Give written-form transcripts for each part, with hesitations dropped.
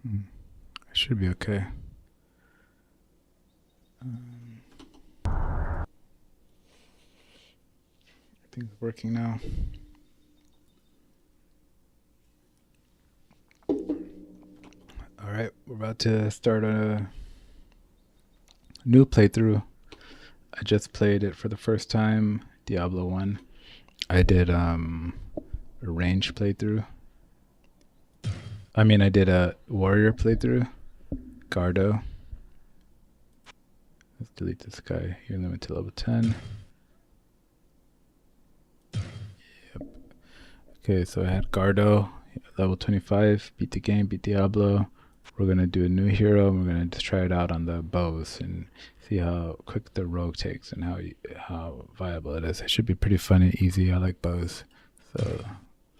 It should be okay. I think it's working now. All right, we're about to start a new playthrough. I just played it for the first time, Diablo 1. I did a range playthrough. I mean, I did a warrior playthrough, Gardo. Let's delete this guy. You're limited to level 10. Yep. Okay, so I had Gardo, level 25, beat the game, beat Diablo. We're going to do a new hero, and we're going to just try it out on the bows and see how quick the rogue takes and how viable it is. It should be pretty fun and easy. I like bows. So,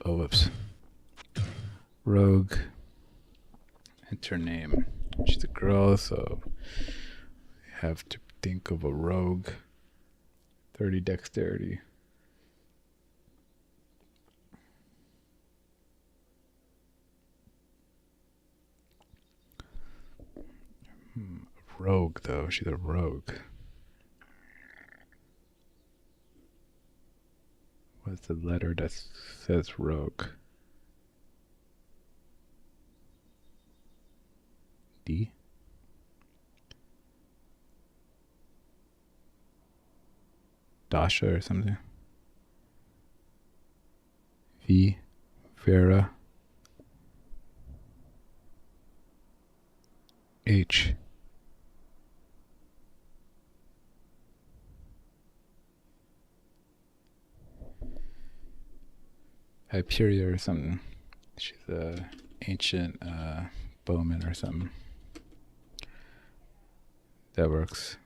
oh, whoops. Rogue. Enter name. She's a girl, so you have to think of a rogue. 30 dexterity. Rogue, though. She's a rogue. What's the letter that says rogue? D? Dasha or something? V? Vera? H? Hyperia or something. She's a ancient bowman or something. That works.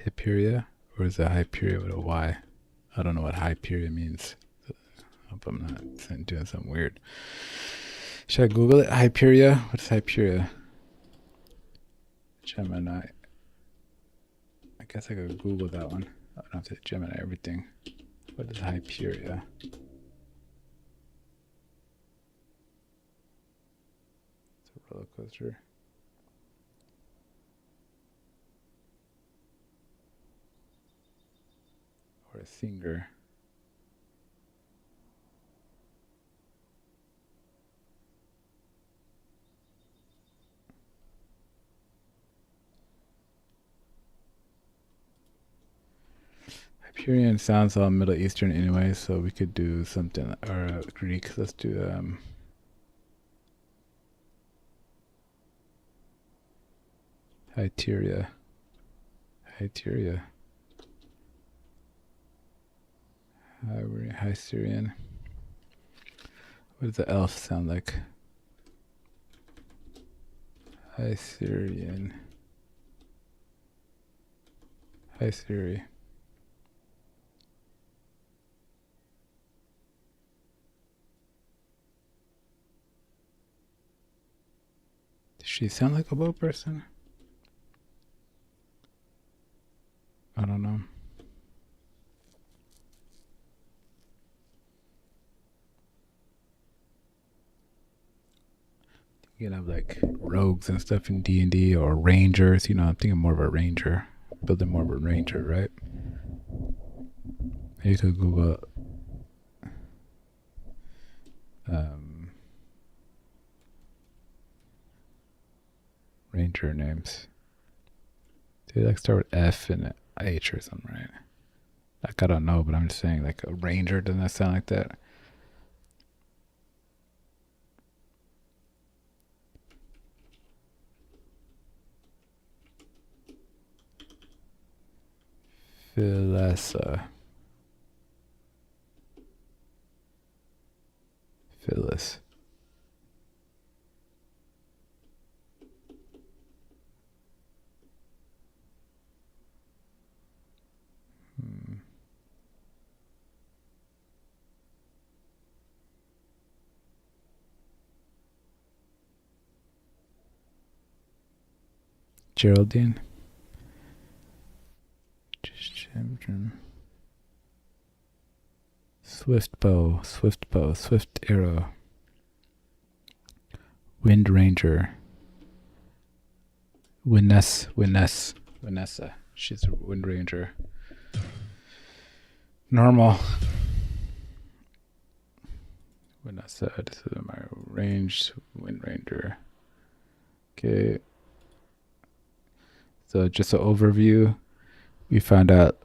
Hyperia? Or is that Hyperia with a Y? I don't know what Hyperia means. I hope I'm not doing something weird. Should I Google it? Hyperia? What's Hyperia? Gemini. I guess I could Google that one. I don't have to Gemini everything. What is Hyperia? It's a roller coaster. Or a singer. Hyperion sounds all Middle Eastern anyway, so we could do something, or Greek. Let's do Hyteria. Hyteria. High Syrian. What does the elf sound like? High Syrian. Hi Siri. Does she sound like a bow person? I don't know. You can have like rogues and stuff in D&D or rangers. You know, I'm thinking more of a ranger. Building more of a ranger, right? You could Google ranger names. They like start with F and H or something, right? Like I don't know, but I'm just saying like a ranger, doesn't that sound like that? Phyllis. Phyllis. Geraldine. Swift bow, swift arrow. Wind Ranger. Vanessa. She's a Wind Ranger. Normal. Vanessa. This is my ranged Wind Ranger. Okay. So just an overview. We found out,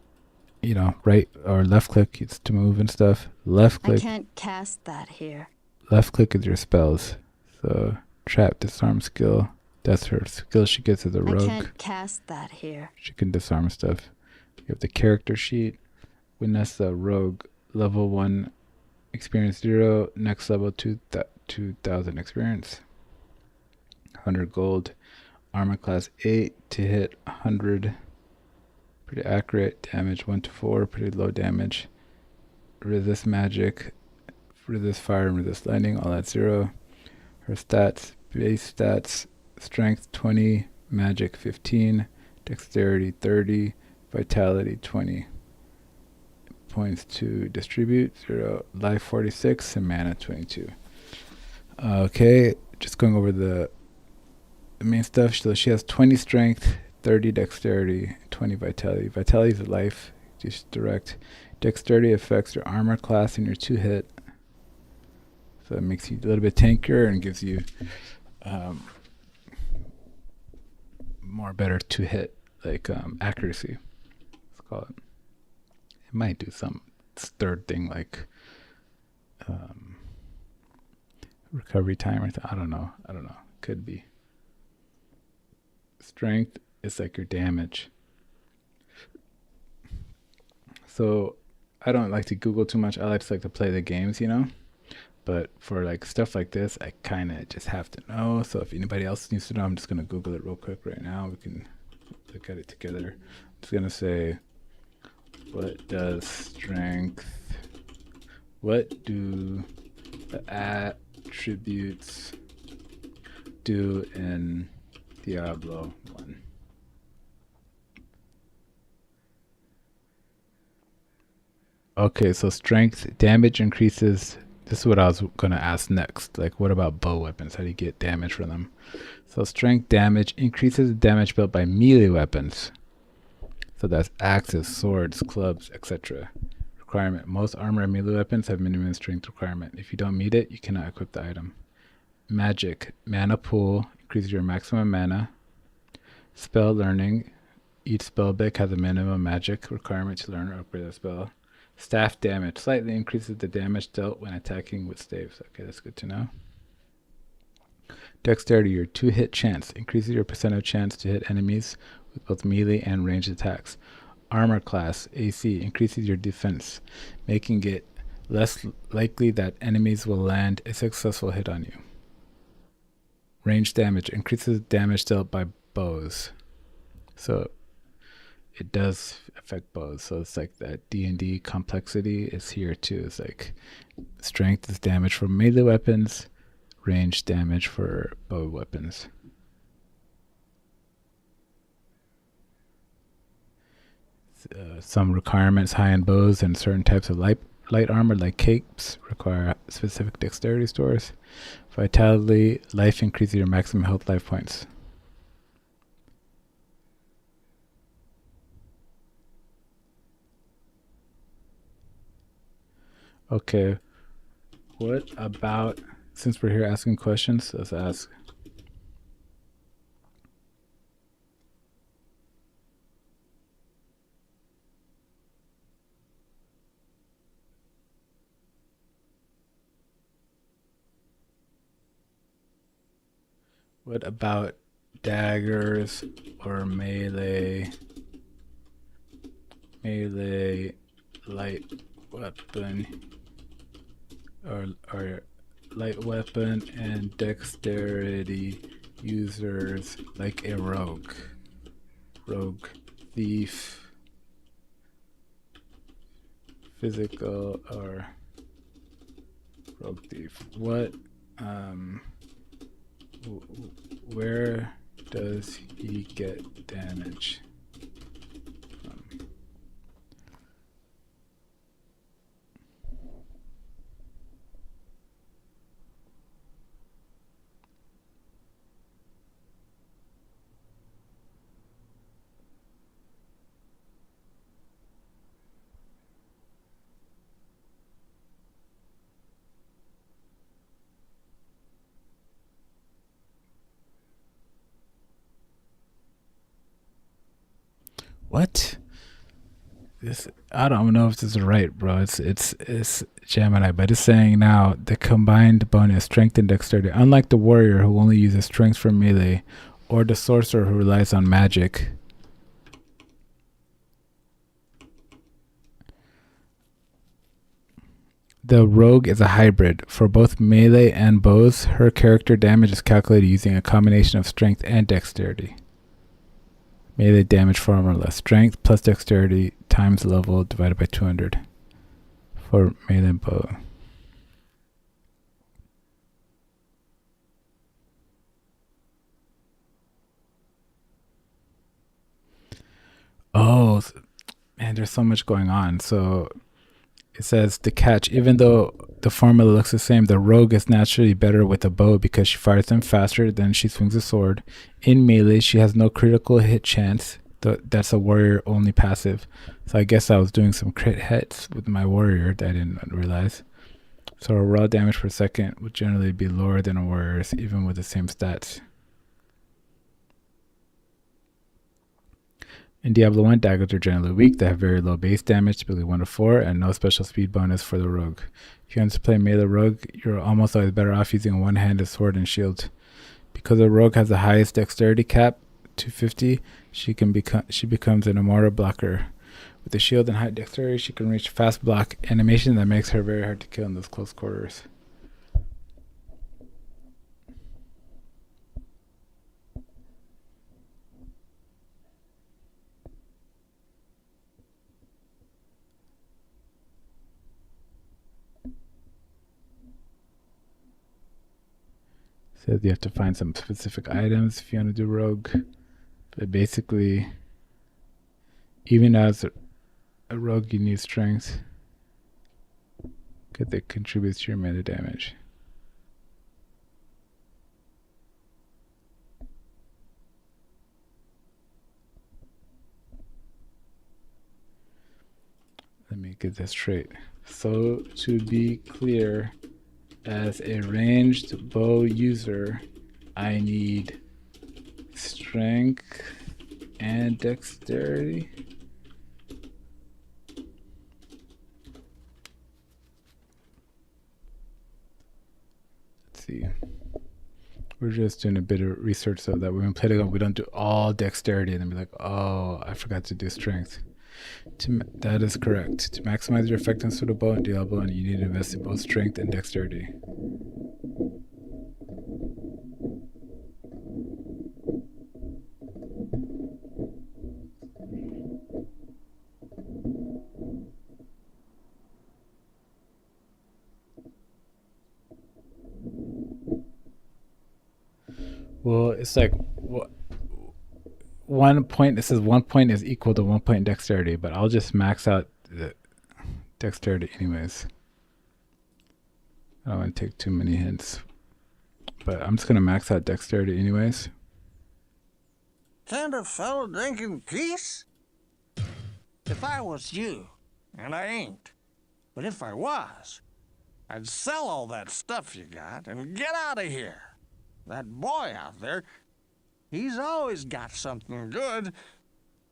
right or left click is to move and stuff. Left click. I can't cast that here. Left click is your spells. So trap, disarm skill. That's her skill she gets as a rogue. I can't cast that here. She can disarm stuff. You have the character sheet. Vanessa, rogue, level 1, experience 0. Next level 2,000 experience. 100 gold. Armor class 8 to hit 100. Pretty accurate. Damage 1 to 4. Pretty low damage. Resist magic. Resist fire and resist lightning. All at 0. Her stats. Base stats. Strength 20. Magic 15. Dexterity 30. Vitality 20. Points to distribute 0. Life 46 and mana 22. Okay. Just going over the main stuff. So she has 20 strength, 30 dexterity, 20 vitality. Vitality is a life, just direct. Dexterity affects your armor class and your 2 hit. So it makes you a little bit tankier and gives you more better 2 hit, like accuracy. Let's call it. It might do some third thing like recovery time or I don't know. Could be. Strength is like your damage. So I don't like to Google too much. I like to play the games, But for like stuff like this, I kind of just have to know. So if anybody else needs to know, I'm just going to Google it real quick right now. We can look at it together. I'm just going to say, what does strength, what do the attributes do in Diablo 1? Okay, so strength damage increases. This is what I was going to ask next. Like, what about bow weapons? How do you get damage from them? So strength damage increases the damage built by melee weapons. So that's axes, swords, clubs, etc. Requirement. Most armor and melee weapons have minimum strength requirement. If you don't meet it, you cannot equip the item. Magic. Mana pool increases your maximum mana. Spell learning. Each spell book has a minimum magic requirement to learn or upgrade a spell. Staff damage slightly increases the damage dealt when attacking with staves. Okay, that's good to know. Dexterity, your 2 hit chance increases your percent of chance to hit enemies with both melee and ranged attacks. Armor class, AC, increases your defense, making it less likely that enemies will land a successful hit on you. Ranged damage increases damage dealt by bows. So it does affect bows. So it's like that D&D complexity is here too. It's like strength is damage for melee weapons, range damage for bow weapons. Some requirements, high-end bows and certain types of light armor like capes require specific dexterity stores. Vitality, life increases your maximum health life points. Okay, what about, since we're here asking questions, let's ask. What about daggers or melee light weapon or light weapon and dexterity users like a rogue, thief, physical or rogue thief? What where does he get damage from? What? This, I don't know if this is right, bro. It's Gemini, but it's saying now the combined bonus strength and dexterity. Unlike the warrior who only uses strength for melee, or the sorcerer who relies on magic. The rogue is a hybrid. For both melee and bows, her character damage is calculated using a combination of strength and dexterity. Melee damage for more or less. Strength plus dexterity times level divided by 200 for melee and bow. Oh, man, there's so much going on. So it says to catch, even though the formula looks the same, the rogue is naturally better with a bow because she fires them faster than she swings a sword. In melee, she has no critical hit chance. That's a warrior only passive. So I guess I was doing some crit hits with my warrior that I didn't realize. So her raw damage per second would generally be lower than a warrior's, even with the same stats. In Diablo 1, daggers are generally weak. They have very low base damage, typically 1 to 4, and no special speed bonus for the rogue. If you want to play melee rogue, you're almost always better off using a one-handed sword and shield. Because the rogue has the highest dexterity cap, 250, she becomes an immortal blocker. With the shield and high dexterity, she can reach fast block animation that makes her very hard to kill in those close quarters. Says you have to find some specific items if you want to do rogue. But basically, even as a rogue, you need strength because it contributes to your melee damage. Let me get this straight. So to be clear, as a ranged bow user, I need strength and dexterity. Let's see. We're just doing a bit of research so that when we play together, we don't do all dexterity and then be like, oh, I forgot to do strength. That is correct. To maximize your effectiveness with a bow in Diablo, and you need to invest in both strength and dexterity. Well, it's like what? 1 point, it says 1 point is equal to 1 point dexterity, but I'll just max out the dexterity anyways. I don't want to take too many hints, but I'm just going to max out dexterity anyways. Can't a fellow drink in peace? If I was you, and I ain't, but if I was, I'd sell all that stuff you got and get out of here. That boy out there, he's always got something good,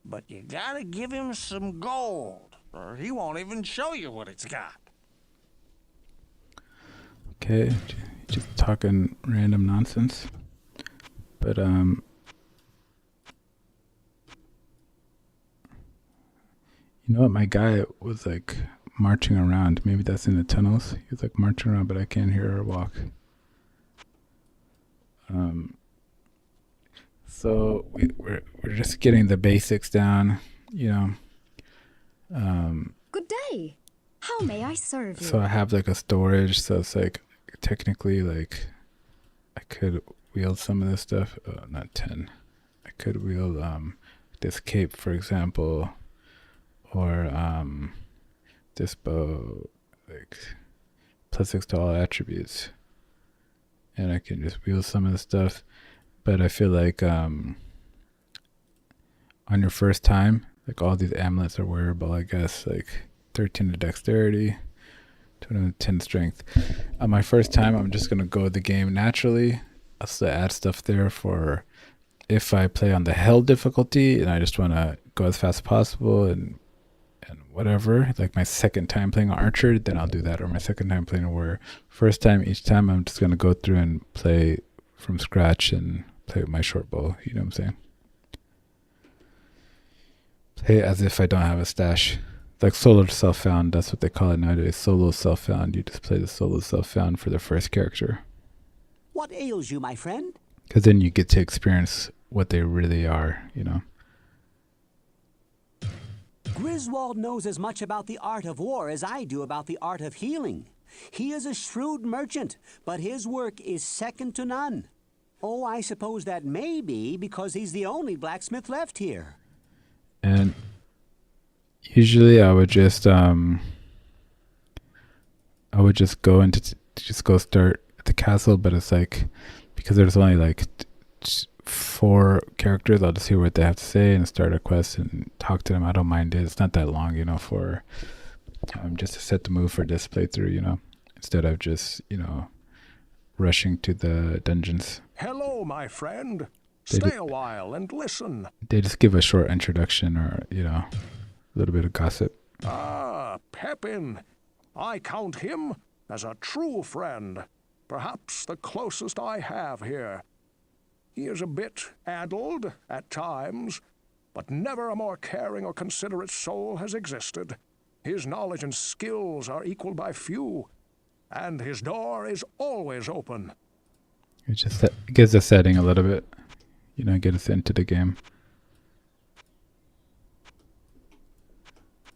but you gotta give him some gold, or he won't even show you what it's got. Okay, just talking random nonsense. But, you know what? My guy was like marching around. Maybe that's in the tunnels. He was like marching around, but I can't hear her walk. So we're just getting the basics down, you know. Good day. How may I serve you? So I have like a storage, so it's like technically like I could wield some of this stuff. Not 10. I could wield this cape, for example, or this bow, like +6 to all attributes, and I can just wield some of the stuff. But I feel like on your first time, like all these amulets are wearable, I guess, like 13 to dexterity, 10 strength. On my first time, I'm just going to go the game naturally. I'll still add stuff there for if I play on the hell difficulty and I just want to go as fast as possible and whatever. Like my second time playing Archer, then I'll do that. Or my second time playing a Warrior. First time, each time I'm just gonna go through and play from scratch and play with my short bow. You know what I'm saying? Play as if I don't have a stash. Like solo self-found, that's what they call it nowadays. Solo self-found. You just play the solo self-found for the first character. What ails you, my friend? Because then you get to experience what they really are, you know. Griswold knows as much about the art of war as I do about the art of healing. He is a shrewd merchant, but his work is second to none. Oh, I suppose that may be because he's the only blacksmith left here. And usually I would just go into just go start at the castle, but it's like because there's only like 4 characters, I'll just hear what they have to say and start a quest and talk to them. I don't mind it. It's not that long, you know, for just to set the mood for this playthrough, you know, instead of just, you know, rushing to the dungeons. Hello, my friend. Stay a while and listen. They just give a short introduction or, you know, a little bit of gossip. Ah, Pepin. I count him as a true friend. Perhaps the closest I have here. He is a bit addled at times, but never a more caring or considerate soul has existed. His knowledge and skills are equaled by few, and his door is always open. It just gives the setting a little bit, you know, get us into the game.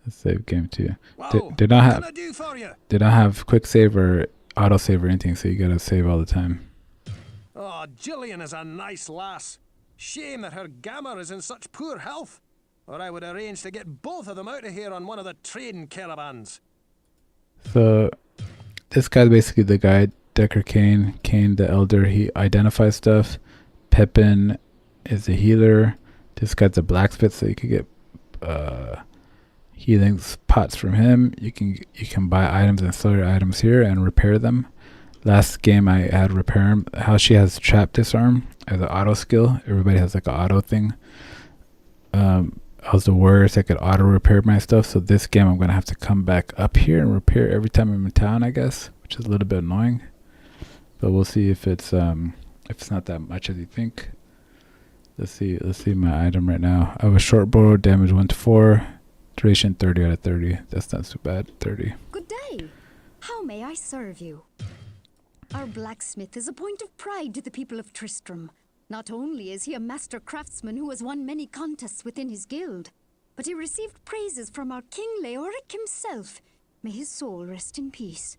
Let's save game too. Did not have quick save or auto save or anything, so you gotta save all the time. Oh, Gillian is a nice lass. Shame that her Gamma is in such poor health, or I would arrange to get both of them out of here on one of the trading caravans. So, this guy's basically the guy, Decker Kane the Elder. He identifies stuff. Pepin is the healer. This guy's a blacksmith, so you could get healing pots from him. You can buy items and sell your items here and repair them. Last game I had repair him. How she has trap disarm as an auto skill. Everybody has like an auto thing. I was the warrior, so I could auto repair my stuff. So this game I'm gonna have to come back up here and repair every time I'm in town, I guess, which is a little bit annoying. But we'll see if it's not that much as you think. Let's see my item right now. I have a short bow, damage 1 to 4, duration 30 out of 30. That's not so bad. 30. Good day. How may I serve you? Our blacksmith is a point of pride to the people of Tristram. Not only is he a master craftsman who has won many contests within his guild, but he received praises from our King Leoric himself. May his soul rest in peace.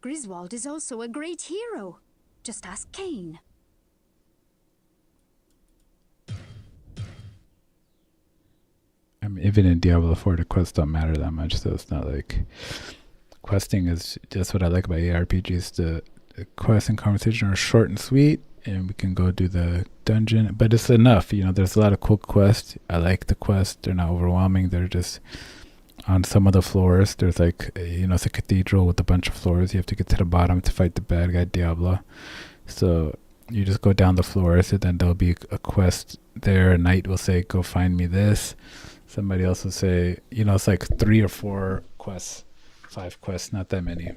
Griswold is also a great hero. Just ask Cain. I mean, even in Diablo 4, the quests don't matter that much, so it's not like questing is just what I like about ARPGs. The quests and conversation are short and sweet, and we can go do the dungeon, but it's enough. You know, there's a lot of cool quests. I like the quests. They're not overwhelming. They're just on some of the floors. There's like, you know, it's a cathedral with a bunch of floors. You have to get to the bottom to fight the bad guy Diablo. So you just go down the floors, and then there'll be a quest there. A knight will say, go find me this. Somebody else will say, you know, it's like 3 or 4 quests, 5 quests, not that many.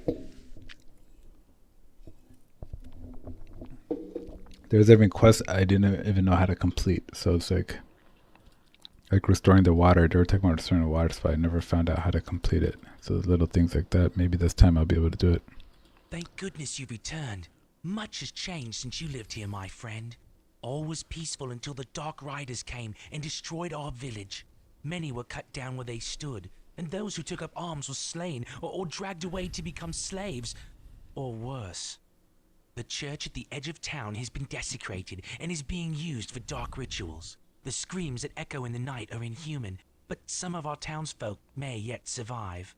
There's even quests I didn't even know how to complete. So it's like restoring the water. They were talking about restoring the water supply. I never found out how to complete it. So little things like that. Maybe this time I'll be able to do it. Thank goodness you've returned. Much has changed since you lived here, my friend. All was peaceful until the Dark Riders came and destroyed our village. Many were cut down where they stood, and those who took up arms were slain or dragged away to become slaves, or worse. The church at the edge of town has been desecrated and is being used for dark rituals. The screams that echo in the night are inhuman, but some of our townsfolk may yet survive.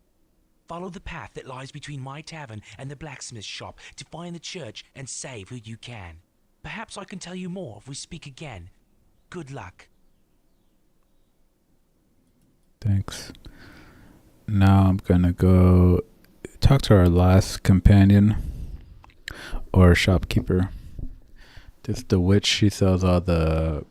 Follow the path that lies between my tavern and the blacksmith's shop to find the church and save who you can. Perhaps I can tell you more if we speak again. Good luck. Thanks. Now I'm gonna go talk to our last companion or shopkeeper. This is the witch. She sells all the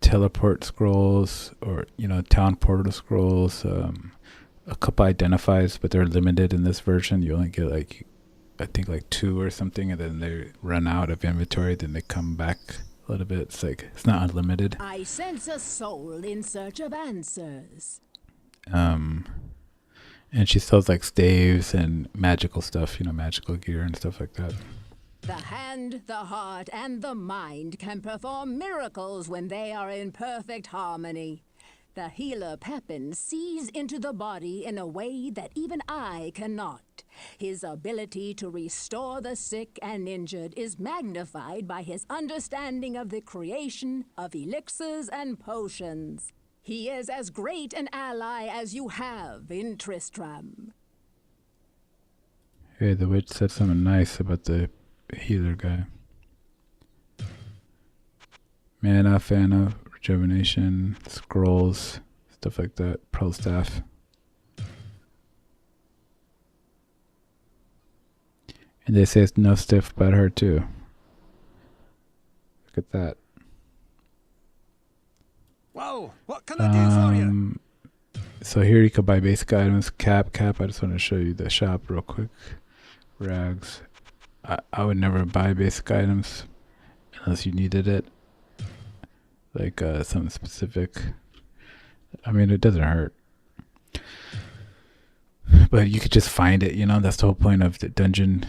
teleport scrolls, or town portal scrolls. A couple identifies, but they're limited in this version. You only get like, I think like 2 or something, and then they run out of inventory. Then they come back a little bit. It's like it's not unlimited. I sense a soul in search of answers. And she sells like staves and magical stuff, magical gear and stuff like that. The hand, the heart, and the mind can perform miracles when they are in perfect harmony. The healer Pepin sees into the body in a way that even I cannot. His ability to restore the sick and injured is magnified by his understanding of the creation of elixirs and potions. He is as great an ally as you have in Tristram. Hey, the witch said something nice about the healer guy. Mana, Fana, rejuvenation, scrolls, stuff like that. Pearl staff. And they say it's enough stuff about her too. Look at that. Well, what can I do for you? So here you can buy basic items. Cap. I just want to show you the shop real quick. Rags. I would never buy basic items unless you needed it. Like something specific. I mean, it doesn't hurt. But you could just find it, that's the whole point of the dungeon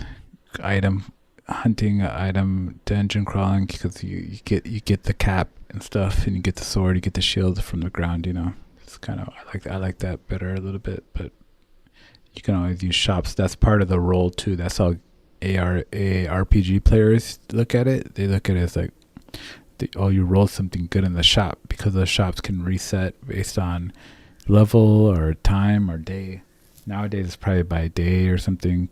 item hunting, item dungeon crawling, because you get the cap and stuff, and you get the sword, you get the shield from the ground. It's kind of I like that better a little bit. But you can always use shops. That's part of the role too. That's how ARPG players look at it. They look at it as like, you roll something good in the shop, because the shops can reset based on level or time or day. Nowadays it's probably by day or something,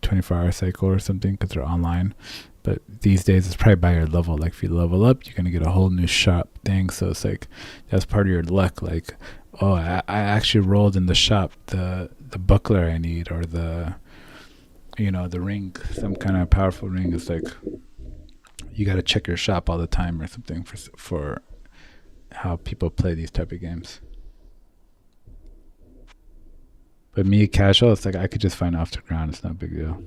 24-hour cycle or something, because they're online. But these days it's probably by your level. Like if you level up, you're gonna get a whole new shop thing. So it's like that's part of your luck. Like, oh, I actually rolled in the shop the buckler I need, or the the ring, some kind of powerful ring. It's like you got to check your shop all the time or something for how people play these type of games. But me, casual, it's like I could just find off the ground. It's not a big deal.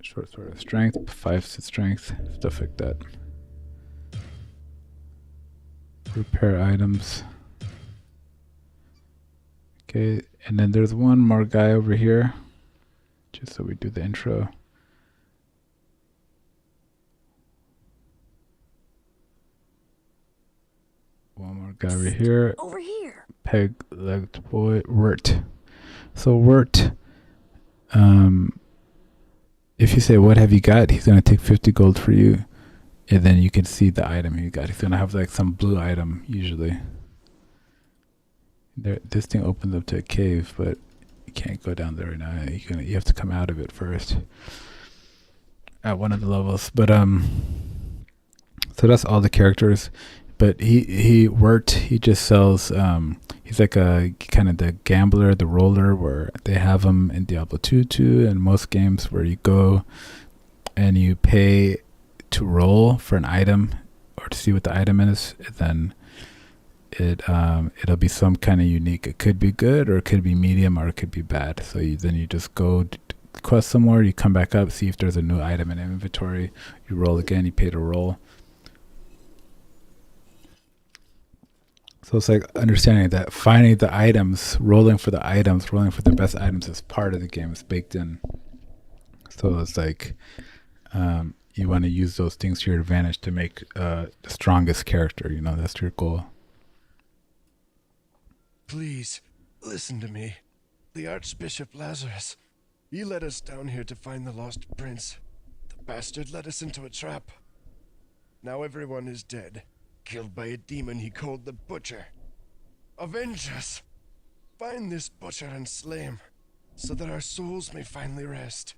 Short sword of strength, 5 strength, stuff like that. Repair items. Okay, and then there's one more guy over here, just so we do the intro. One more guy over here. Over here. Peg-legged boy, Wirt. So Wirt, if you say, what have you got? He's going to take 50 gold for you. And then you can see the item he got. He's going to have like some blue item, usually. This thing opens up to a cave, but you can't go down there right now. You have to come out of it first at one of the levels. But so that's all the characters. But he just sells. He's like a kind of the gambler, the roller, where they have him in Diablo 2 too, and most games where you go and you pay to roll for an item or to see what the item is, and then it'll be some kind of unique. It could be good, or it could be medium, or it could be bad. So then you just go quest somewhere, you come back up, see if there's a new item in inventory, you roll again, you pay to roll. So it's like understanding that finding the items, rolling for the best items is part of the game. It's baked in. So it's like you want to use those things to your advantage to make the strongest character. That's your goal. Please, listen to me. The Archbishop Lazarus. He led us down here to find the lost prince. The bastard led us into a trap. Now everyone is dead. Killed by a demon he called the Butcher. Avenge us! Find this butcher and slay him, so that our souls may finally rest.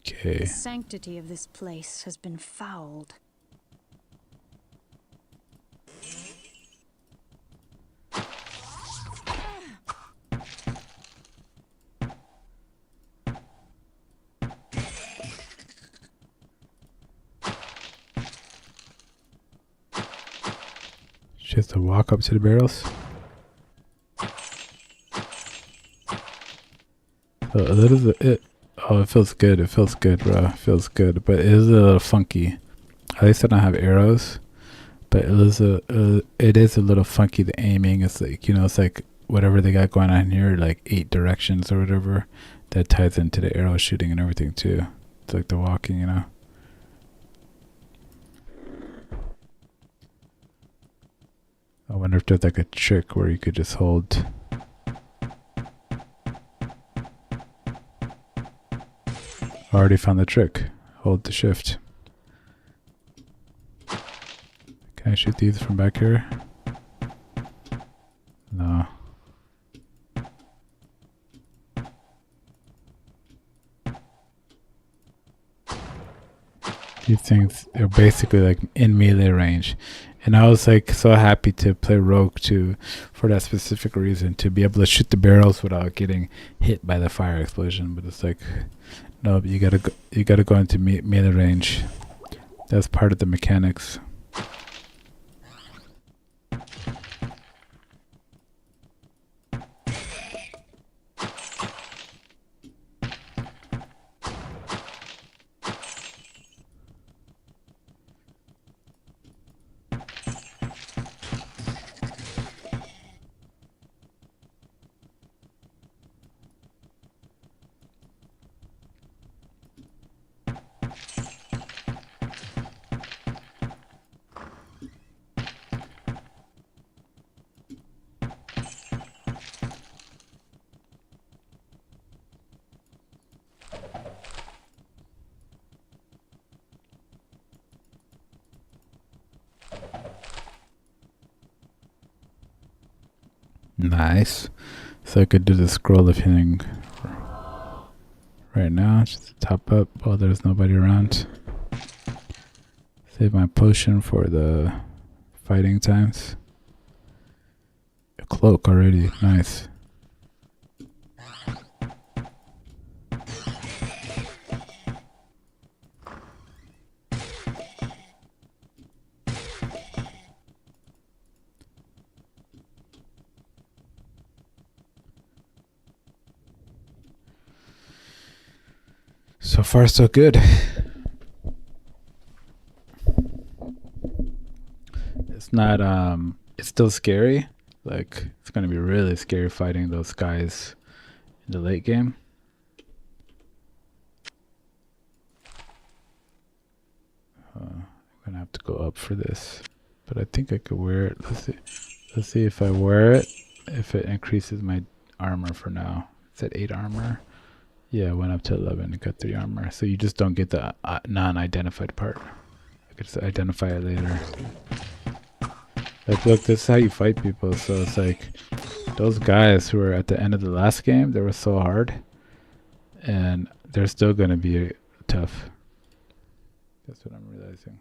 Okay. The sanctity of this place has been fouled. She has to walk up to the barrels. So a little bit. Oh, it feels good. It feels good, bro. It feels good, but it is a little funky. At least I don't have arrows, but it is a little funky. The aiming is like, it's like whatever they got going on here, like 8 directions or whatever. That ties into the arrow shooting and everything too. It's like the walking, I wonder if there's like a trick where you could just hold. Already found the trick. Hold the shift. Can I shoot these from back here? No. These things are basically like in melee range. And I was like so happy to play Rogue for that specific reason, to be able to shoot the barrels without getting hit by the fire explosion. But it's like, no, you gotta go into melee range. That's part of the mechanics. Nice. So I could do the scroll of healing right now. Just top up while there's nobody around. Save my potion for the fighting times. A cloak already. Nice. So far, so good. It's not, it's still scary. Like, it's going to be really scary fighting those guys in the late game. I'm going to have to go up for this. But I think I could wear it. Let's see if I wear it, if it increases my armor for now. It's at 8 armor. Yeah, it went up to 11 and got 3 armor. So you just don't get the non-identified part. I could just identify it later. Like, look, this is how you fight people. So it's like, those guys who were at the end of the last game, they were so hard. And they're still going to be tough. That's what I'm realizing.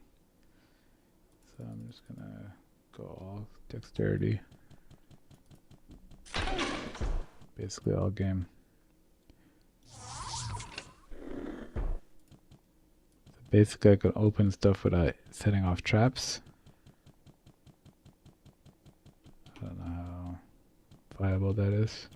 So I'm just going to go all dexterity. Basically all game. Basically, I can open stuff without setting off traps. I don't know how viable that is.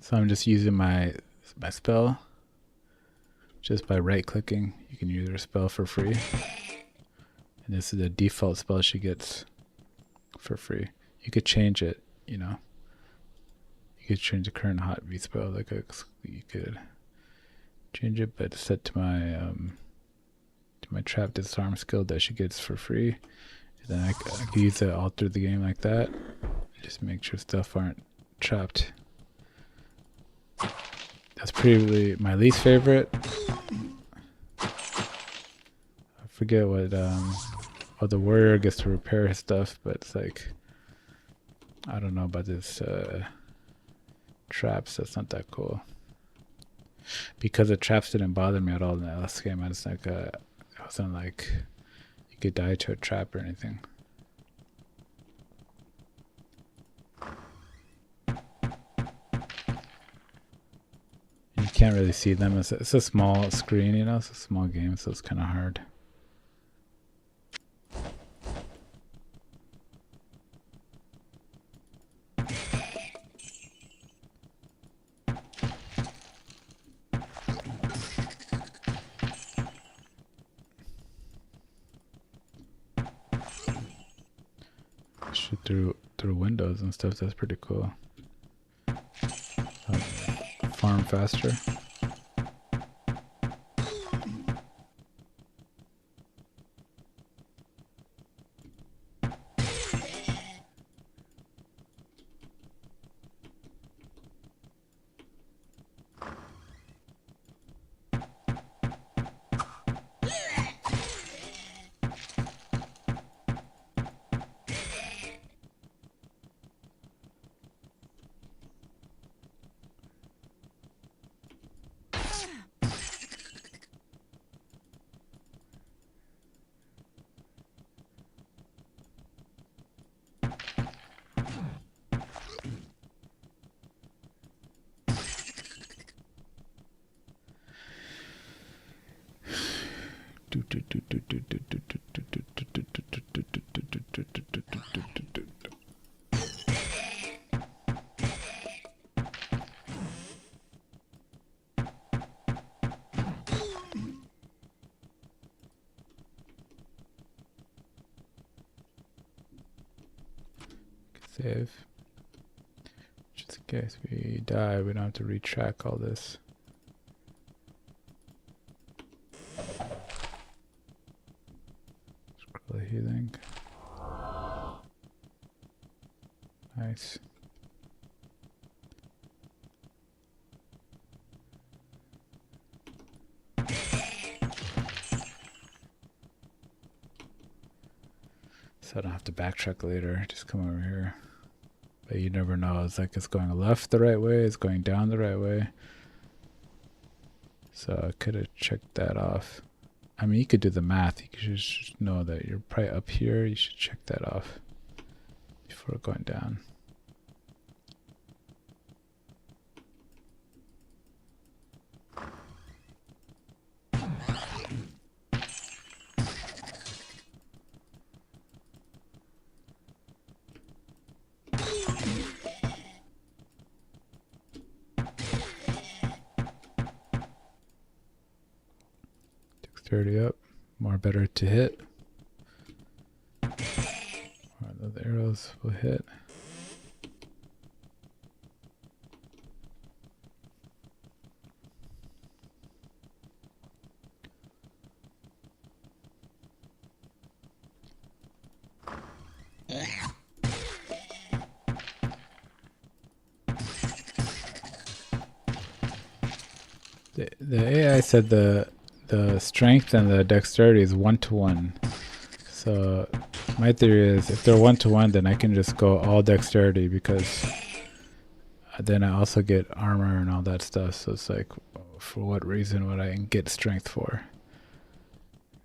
So I'm just using my spell. Just by right clicking, you can use her spell for free. And this is the default spell she gets for free. You could change it, you You could change the current hot V spell. Like you could change it, but it's set to my trap disarm skill that she gets for free. And then I could use it all through the game like that. Just make sure stuff aren't trapped. That's probably my least favorite. I forget what the warrior gets to repair his stuff, but it's like, I don't know about this traps. That's not that cool. Because the traps didn't bother me at all in the last game. I just like it wasn't like you could die to a trap or anything. You can't really see them. It's a small screen, you know. It's a small game, so it's kind of hard. Shoot through windows and stuff. That's pretty cool. Farm faster. Save. Just in case we die, we don't have to retrack all this. Scroll healing. Nice. So I don't have to backtrack later. Just come over here. But you never know. It's like it's going left the right way. It's going down the right way. So I could have checked that off. I mean, you could do the math. You should just know that you're probably up here. You should check that off before going down. Dexterity up, more better to hit. The arrows will hit. The AI said the strength and the dexterity is 1-to-1. So my theory is if they're 1-to-1, then I can just go all dexterity, because then I also get armor and all that stuff. So it's like, for what reason would I get strength for?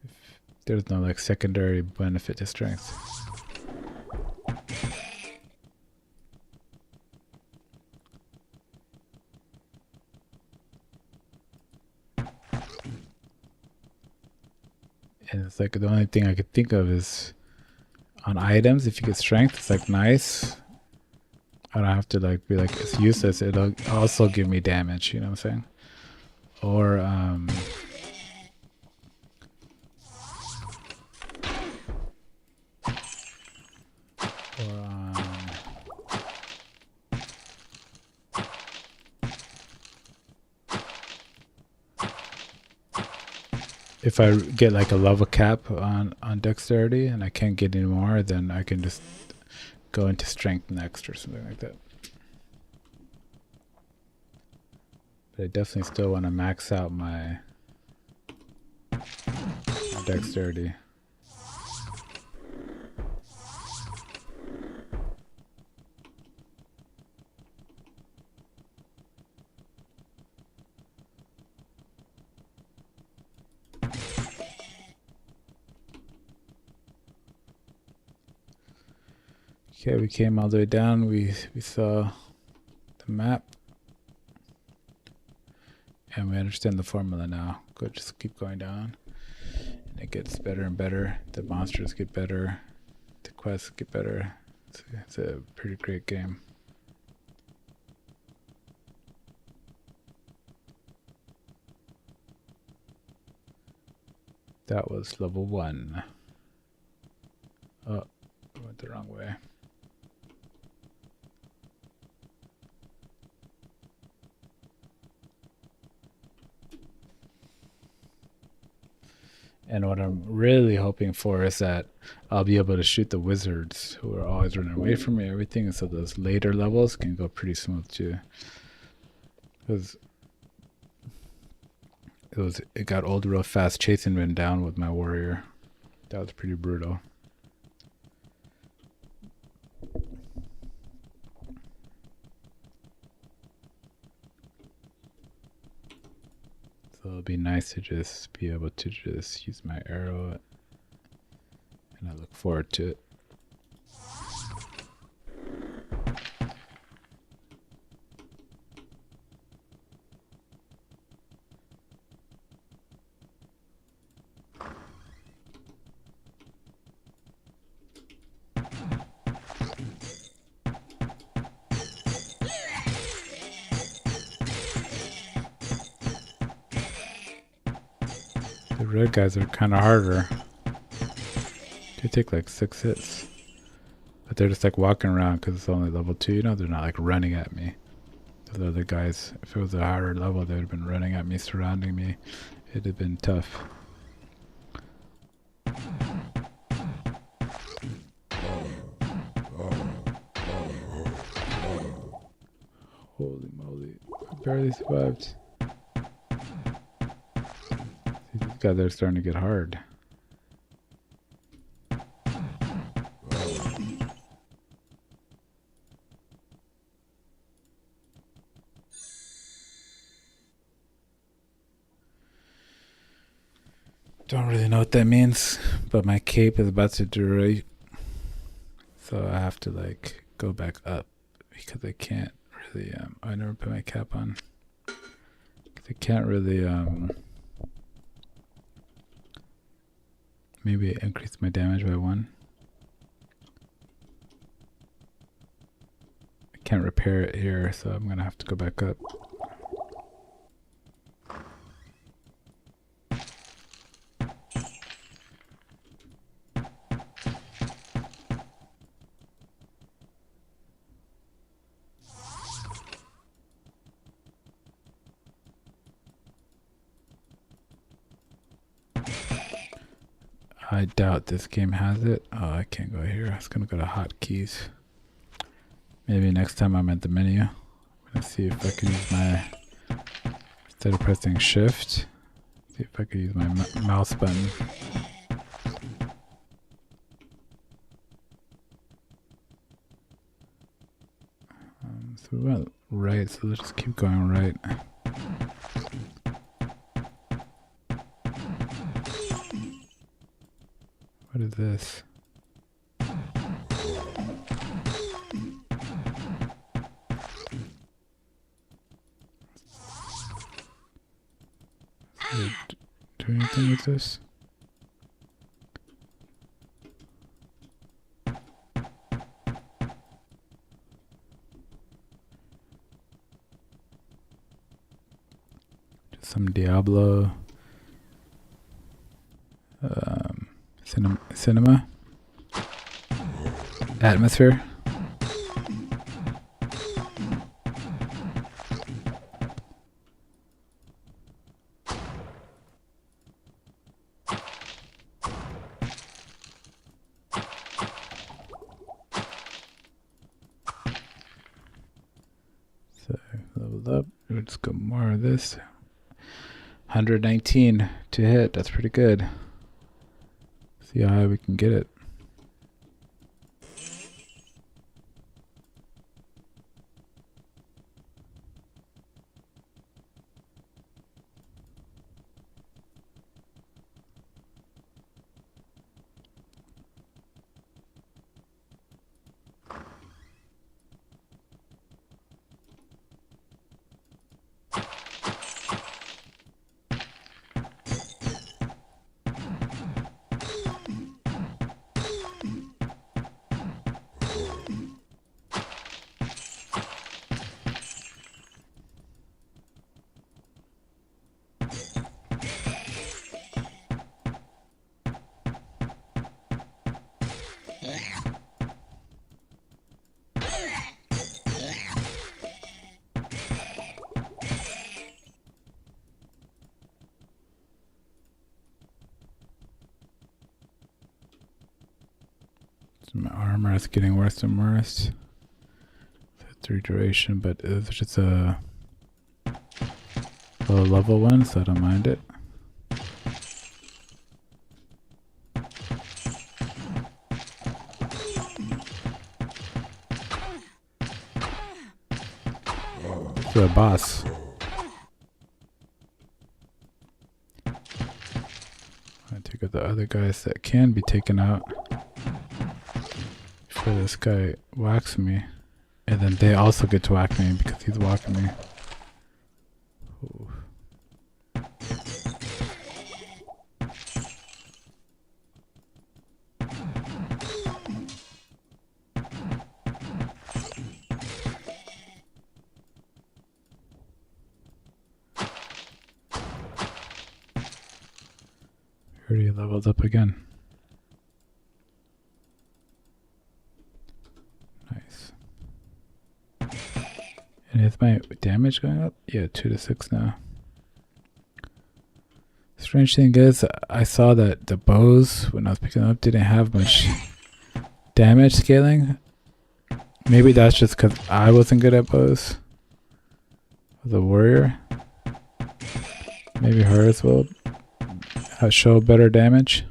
If there's no like secondary benefit to strength. And it's like the only thing I could think of is on items, if you get strength, it's like nice. I don't have to like be like it's useless. It'll also give me damage, you know what I'm saying? Or if I get like a level cap on dexterity and I can't get any more, then I can just go into strength next or something like that. But I definitely still want to max out my dexterity. Okay, we came all the way down. We saw the map. And we understand the formula now. Just keep going down. And it gets better and better. The monsters get better. The quests get better. It's a pretty great game. That was level 1. Oh, I went the wrong way. And what I'm really hoping for is that I'll be able to shoot the wizards who are always running away from me and everything, and so those later levels can go pretty smooth too. Because it got old real fast chasing Rin down with my warrior. That was pretty brutal. So it'll be nice to just be able to just use my arrow, and I look forward to it. The red guys are kind of harder. They take like 6 hits. But they're just like walking around because it's only level 2, you know? They're not like running at me. The other guys, if it was a higher level, they would have been running at me, surrounding me. It'd have been tough. Holy moly. I barely survived. These guys are starting to get hard. Don't really know what that means, but my cape is about to durate. So I have to like go back up because I can't really, I never put my cap on. I can't really, maybe increase my damage by 1. I can't repair it here, so I'm gonna have to go back up. I doubt this game has it. Oh, I can't go here. I was gonna go to hotkeys. Maybe next time I'm at the menu. I'm gonna see if I can use my, instead of pressing shift, see if I can use my mouse button. So we went right, so let's just keep going right. What is this? Do anything with this? Just some Diablo. Cinema atmosphere. up. Let's go more of this. 119 to hit. That's pretty good. See how high we can get it. So my armor is getting worse and worse. 3 duration, but it's just a low level one, so I don't mind it. To a boss. I take out the other guys that can be taken out before this guy whacks me. And then they also get to whack me because he's whacking me. Ooh. Already leveled up again. Nice. And is my damage going up? Yeah, 2 to 6 now. Strange thing is, I saw that the bows, when I was picking them up, didn't have much damage scaling. Maybe that's just because I wasn't good at bows. As a warrior. Maybe hers will show better damage.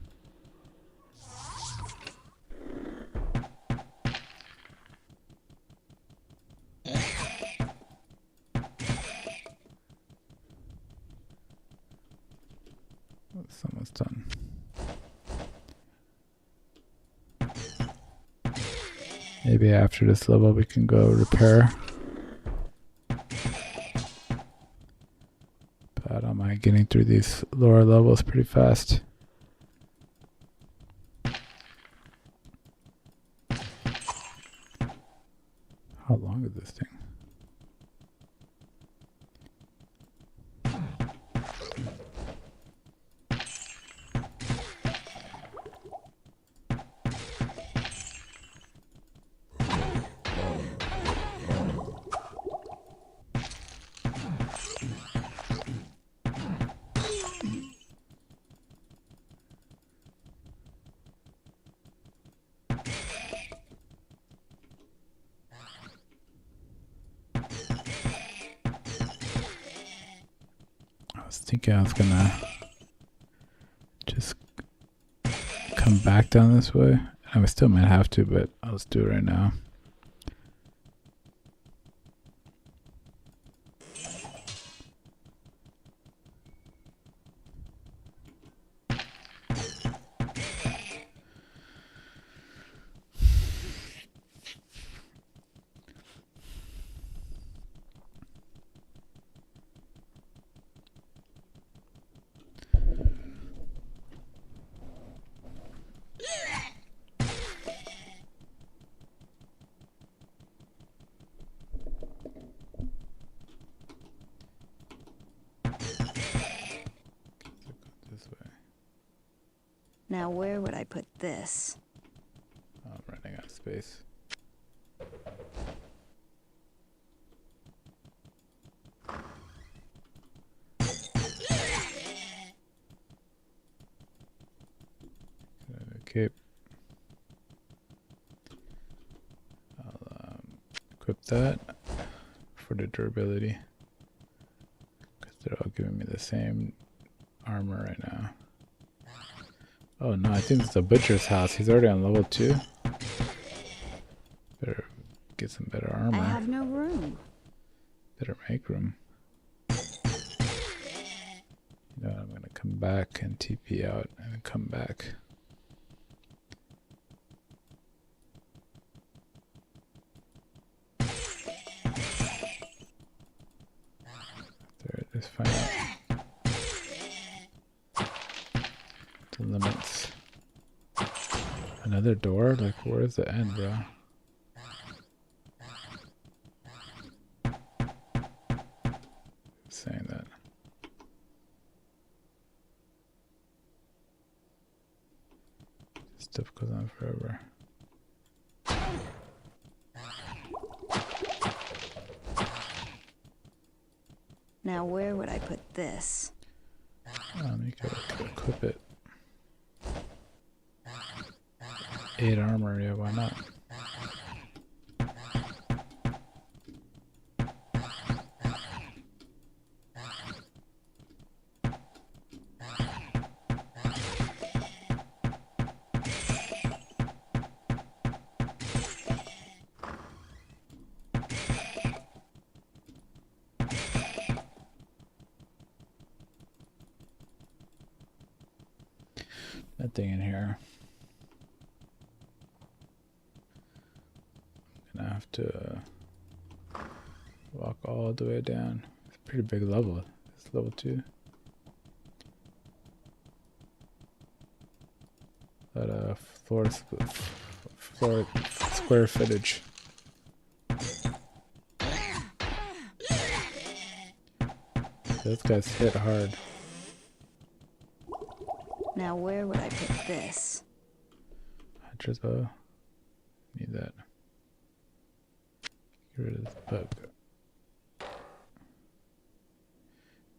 It's almost done. Maybe after this level we can go repair. But I don't mind getting through these lower levels pretty fast. How long is this thing? I was thinking I was gonna just come back down this way. I still might have to, but I'll just do it right now. Now where would I put this? Oh, I'm running out of space. Okay. I'll equip that for the durability. They're all giving me the same armor right now. Oh no, I think it's the butcher's house. He's already on level 2. Better get some better armor. I have no room. Better make room. You know, I'm gonna come back and TP out and come back. There, just find out the limits. Another door? Like, where's the end, bro? Saying that. Stuff goes on forever. Now where would I put this? You could equip it. 8 armor, yeah, why not? Nothing in here. I'm gonna have to walk all the way down. It's a pretty big level. It's level 2. But floor square footage. Those guys hit hard. Now where would I put this? Hunter's bow. Need that. Get rid of this bug.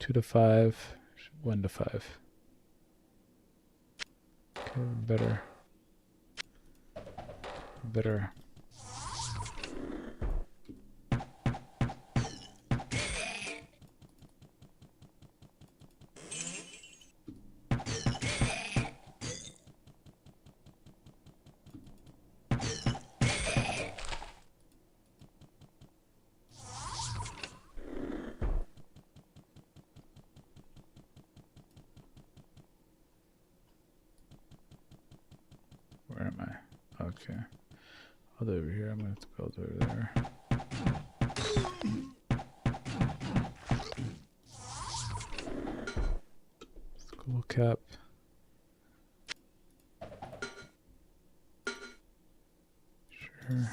2 to 5. 1 to 5. Okay, better. Better. Where am I? Okay. All the way over here. I'm going to have to go all the way over there. School cap. Sure.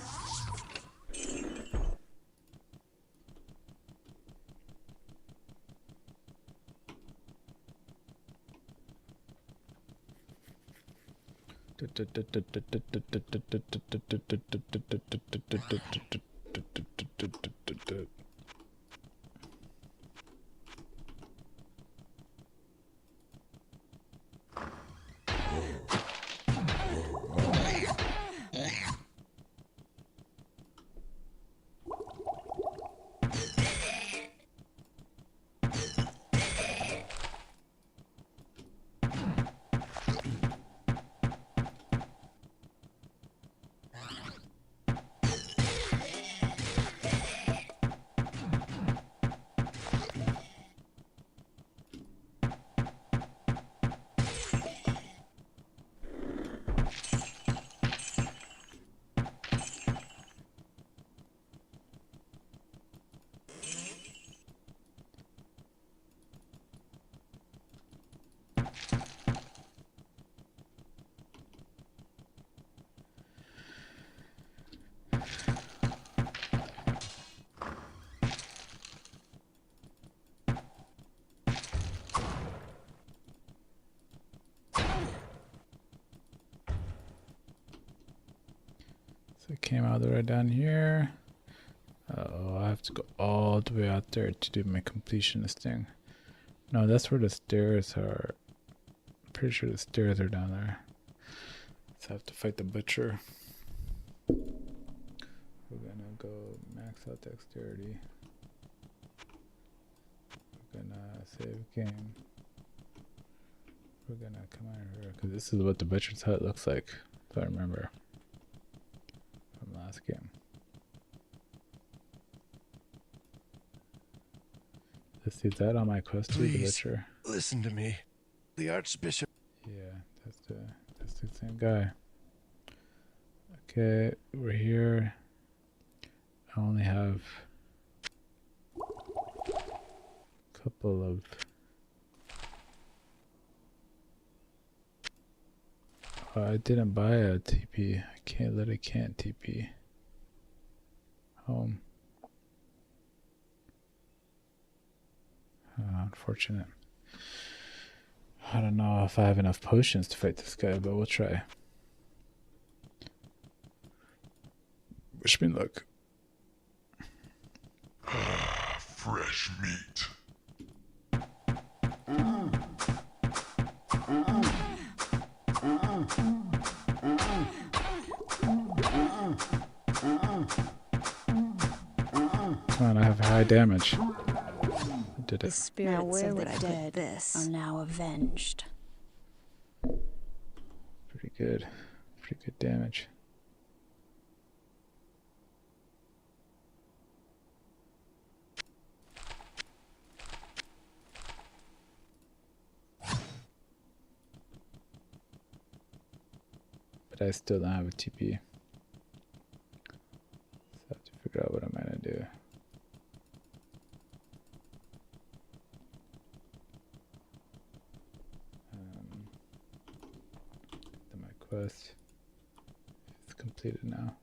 So it came all the way down here. Oh, I have to go all the way out there to do my completionist thing. No, that's where the stairs are. I'm pretty sure the stairs are down there. So I have to fight the butcher. We're gonna go max out dexterity. We're gonna Save game. We're gonna come out here because this is what the butcher's hut looks like, if I remember from last game. Let's see, is that on my quest to the butcher? Listen to me. The Archbishop. Yeah, that's the same guy. Okay, we're here. I only have a couple of I didn't buy a TP. I can't TP home. Unfortunate. I don't know if I have enough potions to fight this guy, but we'll try. Wish me luck. Fresh meat. Come on, I have high damage. I did The it. spirits of the dead are now avenged. Pretty good. Pretty good damage. But I still don't have a TP. So I have to figure out what I'm gonna do. My quest is completed now.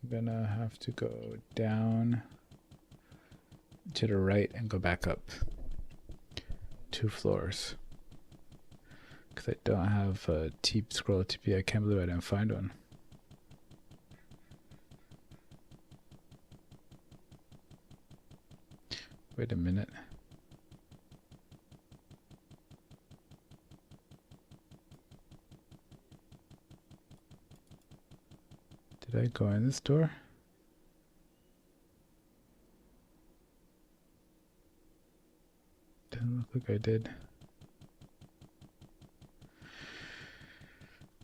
I'm gonna have to go down to the right and go back up 2 floors. Because I don't have a scroll TP. I can't believe I didn't find one. Wait a minute. Did I go in this door? Doesn't look like I did.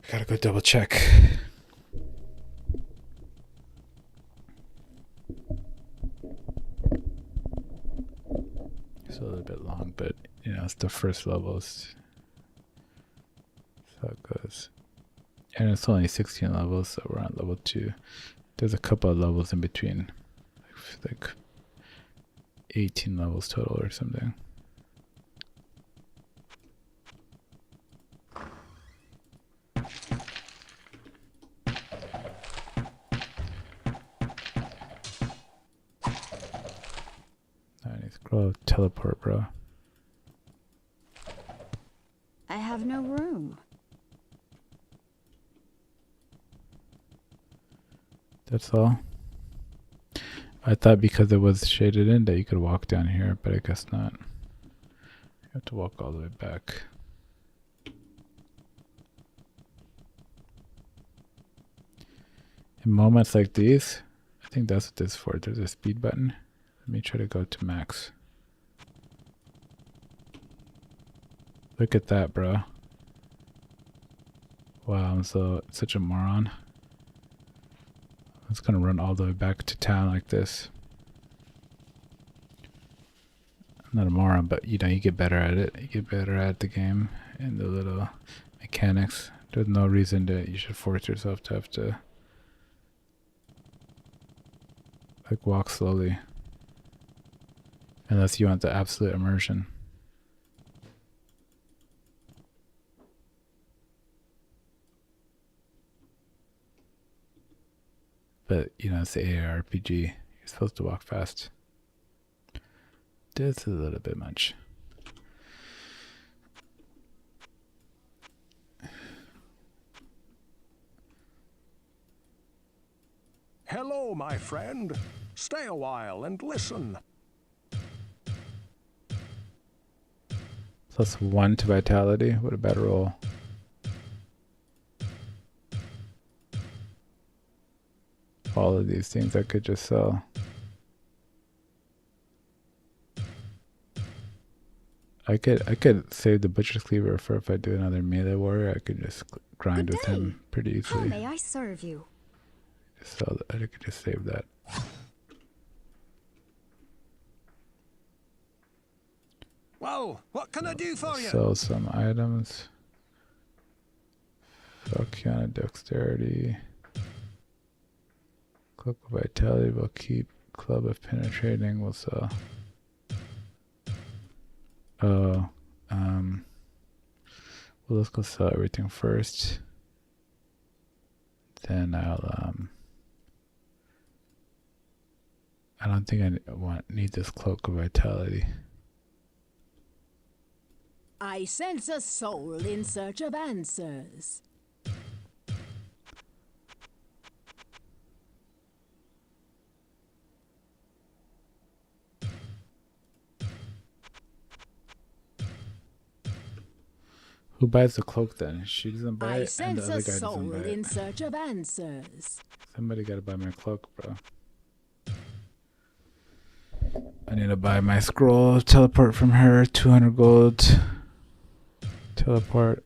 I gotta go double check. It's a little bit long, but you know, it's the first levels. That's how it goes. And it's only 16 levels, so we're on level 2. There's a couple of levels in between. Like 18 levels total or something. Scroll teleport, bro. I have no room. That's all. I thought because it was shaded in that you could walk down here, but I guess not. You have to walk all the way back. In moments like these, I think that's what this is for. There's a speed button. Let me try to go to max. Look at that, bro. Wow, I'm such a moron. I was gonna run all the way back to town like this. I'm not a moron, but you know, you get better at it. You get better at the game and the little mechanics. There's no reason that you should force yourself to have to like walk slowly. Unless you want the absolute immersion. But, you know, it's the ARPG. You're supposed to walk fast. This is a little bit much. Hello, my friend. Stay a while and listen. +1 to vitality. What a bad roll. All of these things I could just sell. I could save the Butcher's Cleaver for if I do another melee warrior. I could just grind Good with day. him pretty How easily. may I serve you? Just sell that. I could just save that. Well, what can I do for you? Sell some items. Falchiana Dexterity. Cloak of Vitality will keep. Club of Penetrating will sell. Oh, well, let's go sell everything first. Then I'll I don't think I need this Cloak of Vitality. I sense a soul in search of answers. Who buys the cloak then? She doesn't buy I it, and the sense other a guy doesn't soul buy in it. search of answers. Somebody gotta buy my cloak, bro. I need to buy my scroll. Teleport from her. 200 gold. Teleport.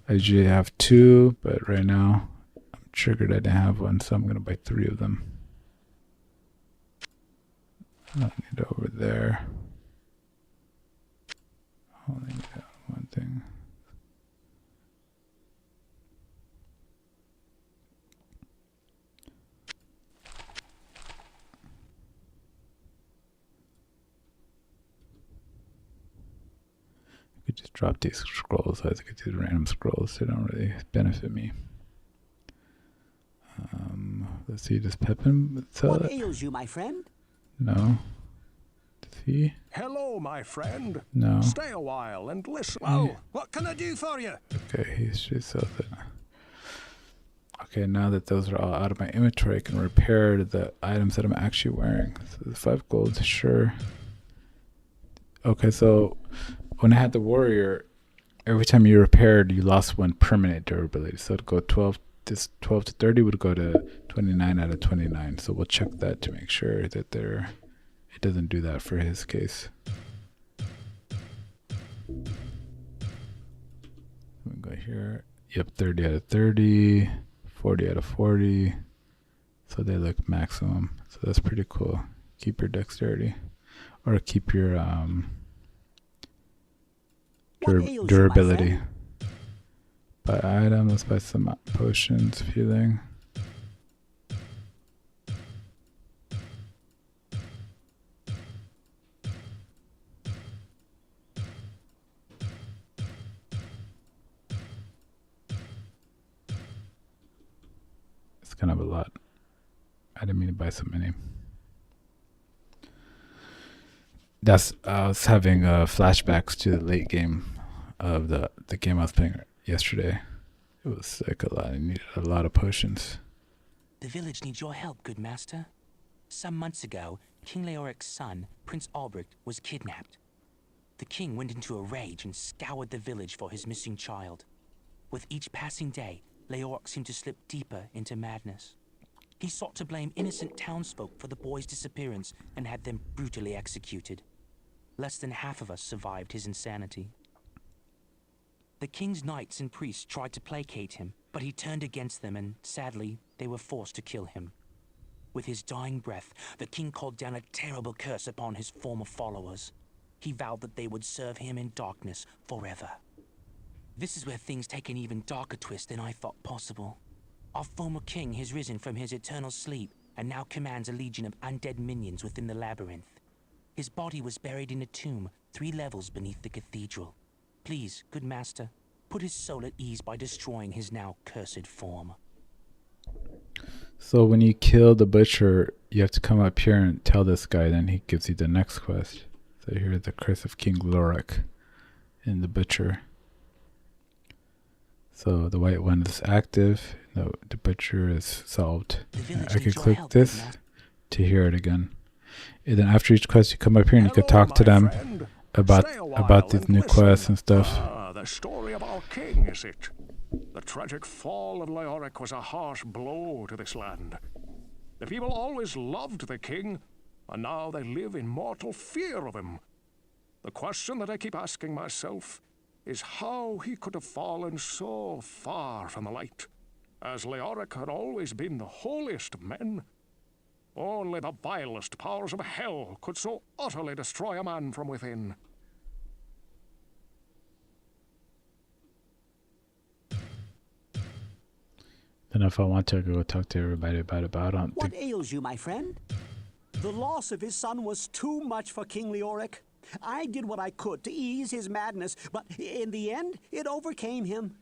I usually have 2, but right now I'm triggered. I didn't have one, so I'm gonna buy 3 of them. I don't need it over there. Only need one thing. I could just drop these scrolls. I get these random scrolls. They don't really benefit me. Let's see. Does Pepin sell What it? ails you, my friend? No. Does he? Hello, my friend. No. Stay a while and listen. Well, what can I do for you? Okay, she sells it. Okay, now that those are all out of my inventory, I can repair the items that I'm actually wearing. So the 5 gold, sure. Okay, so when I had the warrior, every time you repaired, you lost 1 permanent durability. So it'd go 12. This 12 to 30 would go to 29 out of 29. So we'll check that to make sure that it doesn't do that for his case. Let me go here. Yep, 30 out of 30, 40 out of 40. So they look maximum. So that's pretty cool. Keep your dexterity, or keep your What ails you, my durability. friend? Buy item. Let's buy some potions. Healing. It's kind of a lot. I didn't mean to buy so many. That's I was having flashbacks to the late game of the game I was playing yesterday. It was like a lot. I needed a lot of potions. The village needs your help, good master. Some months ago, King Leoric's son, Prince Albrecht, was kidnapped. The king went into a rage and scoured the village for his missing child. With each passing day, Leoric seemed to slip deeper into madness. He sought to blame innocent townsfolk for the boy's disappearance and had them brutally executed. Less than half of us survived his insanity. The king's knights and priests tried to placate him, but he turned against them and, sadly, they were forced to kill him. With his dying breath, the king called down a terrible curse upon his former followers. He vowed that they would serve him in darkness forever. This is where things take an even darker twist than I thought possible. Our former king has risen from his eternal sleep and now commands a legion of undead minions within the labyrinth. His body was buried in a tomb 3 levels beneath the cathedral. Please, good master, put his soul at ease by destroying his now cursed form. So when you kill the butcher, you have to come up here and tell this guy, then he gives you the next quest. So here's the curse of King Leoric in the butcher. So the white one is active. The butcher is solved. I can click this to hear it again. And then after each quest, you come up here and you can talk to them about these new quests and stuff. Ah, the story of our king, is it? The tragic fall of Leoric was a harsh blow to this land. The people always loved the king, and now they live in mortal fear of him. The question that I keep asking myself is how he could have fallen so far from the light, as Leoric had always been the holiest of men. Only the vilest powers of hell could so utterly destroy a man from within. Then if I want to, I go talk to everybody about it, but I don't What think... ails you, my friend? The loss of his son was too much for King Leoric. I did what I could to ease his madness, but in the end, it overcame him.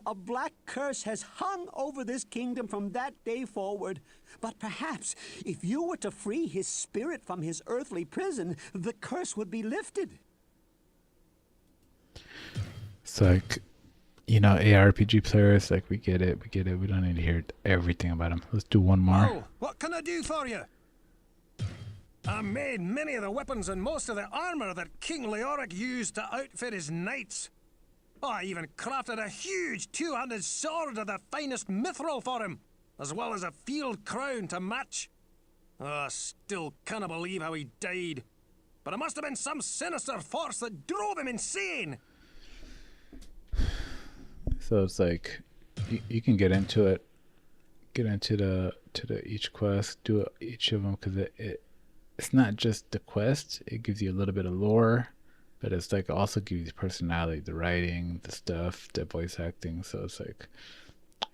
A black curse has hung over this kingdom from that day forward. But perhaps, if you were to free his spirit from his earthly prison, the curse would be lifted. It's like, you know, ARPG players, like, we get it. We don't need to hear everything about him. Let's do one more. Oh, what can I do for you? I made many of the weapons and most of the armor that King Leoric used to outfit his knights. Oh, I even crafted a huge two-handed sword of the finest mithril for him, as well as a field crown to match. Oh, I still can't believe how he died. But it must have been some sinister force that drove him insane. So it's like, you can get into it, get into the each quest, do each of them, because it's not just the quest. It gives you a little bit of lore, but it's like also gives you personality, the writing, the stuff, the voice acting. So it's like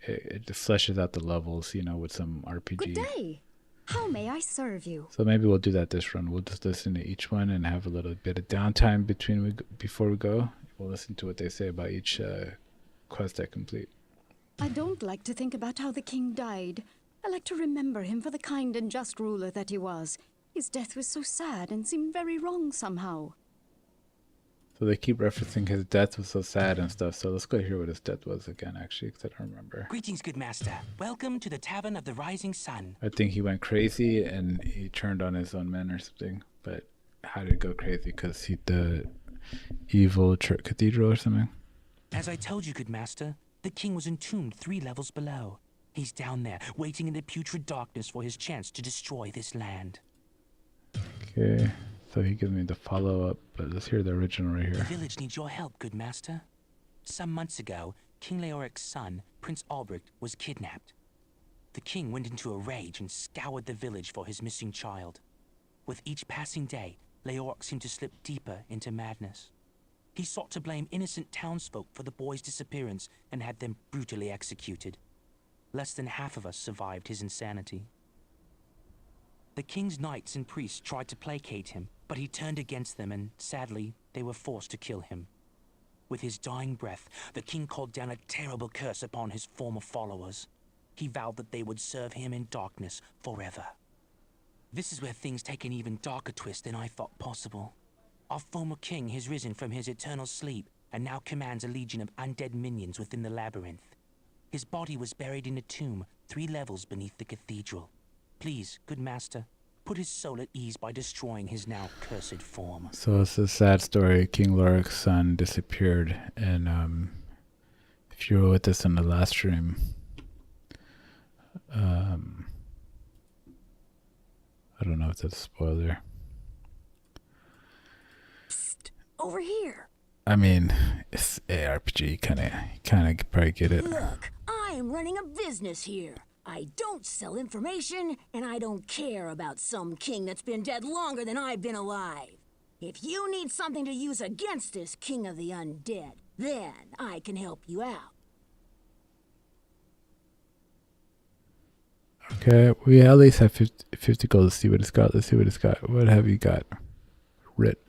it just fleshes out the levels, you know, with some RPG. Good day. How may I serve you? So maybe we'll do that this run. We'll just listen to each one and have a little bit of downtime before we go. We'll listen to what they say about each quest I complete. I don't like to think about how the king died. I like to remember him for the kind and just ruler that he was. His death was so sad and seemed very wrong somehow. So they keep referencing his death was so sad and stuff. So let's go hear what his death was again, actually, because I don't remember. Greetings, good master. Welcome to the Tavern of the Rising Sun. I think he went crazy and he turned on his own men or something. But how did it go crazy? Because the evil church cathedral or something? As I told you, good master, the king was entombed 3 levels below. He's down there, waiting in the putrid darkness for his chance to destroy this land. Okay, so he gives me the follow-up, but let's hear the original right The here. village needs your help, good master. Some months ago, King Leoric's son, Prince Albrecht, was kidnapped. The king went into a rage and scoured the village for his missing child. With each passing day, Leoric seemed to slip deeper into madness. He sought to blame innocent townsfolk for the boy's disappearance and had them brutally executed. Less than half of us survived his insanity. The king's knights and priests tried to placate him, but he turned against them and, sadly, they were forced to kill him. With his dying breath, the king called down a terrible curse upon his former followers. He vowed that they would serve him in darkness forever. This is where things take an even darker twist than I thought possible. Our former king has risen from his eternal sleep and now commands a legion of undead minions within the labyrinth. His body was buried in a tomb 3 levels beneath the cathedral. Please, good master, put his soul at ease by destroying his now cursed form. So it's a sad story. King Loric's son disappeared, and if you were with us in the last stream, I don't know if that's a spoiler. Psst, over here. I mean, it's ARPG, kind of probably get it. Look, I am running a business here. I don't sell information, and I don't care about some king that's been dead longer than I've been alive. If you need something to use against this king of the undead, then I can help you out. Okay, we at least have 50 gold. Let's see what it's got. Let's see what it's got. What have you got? Wirt.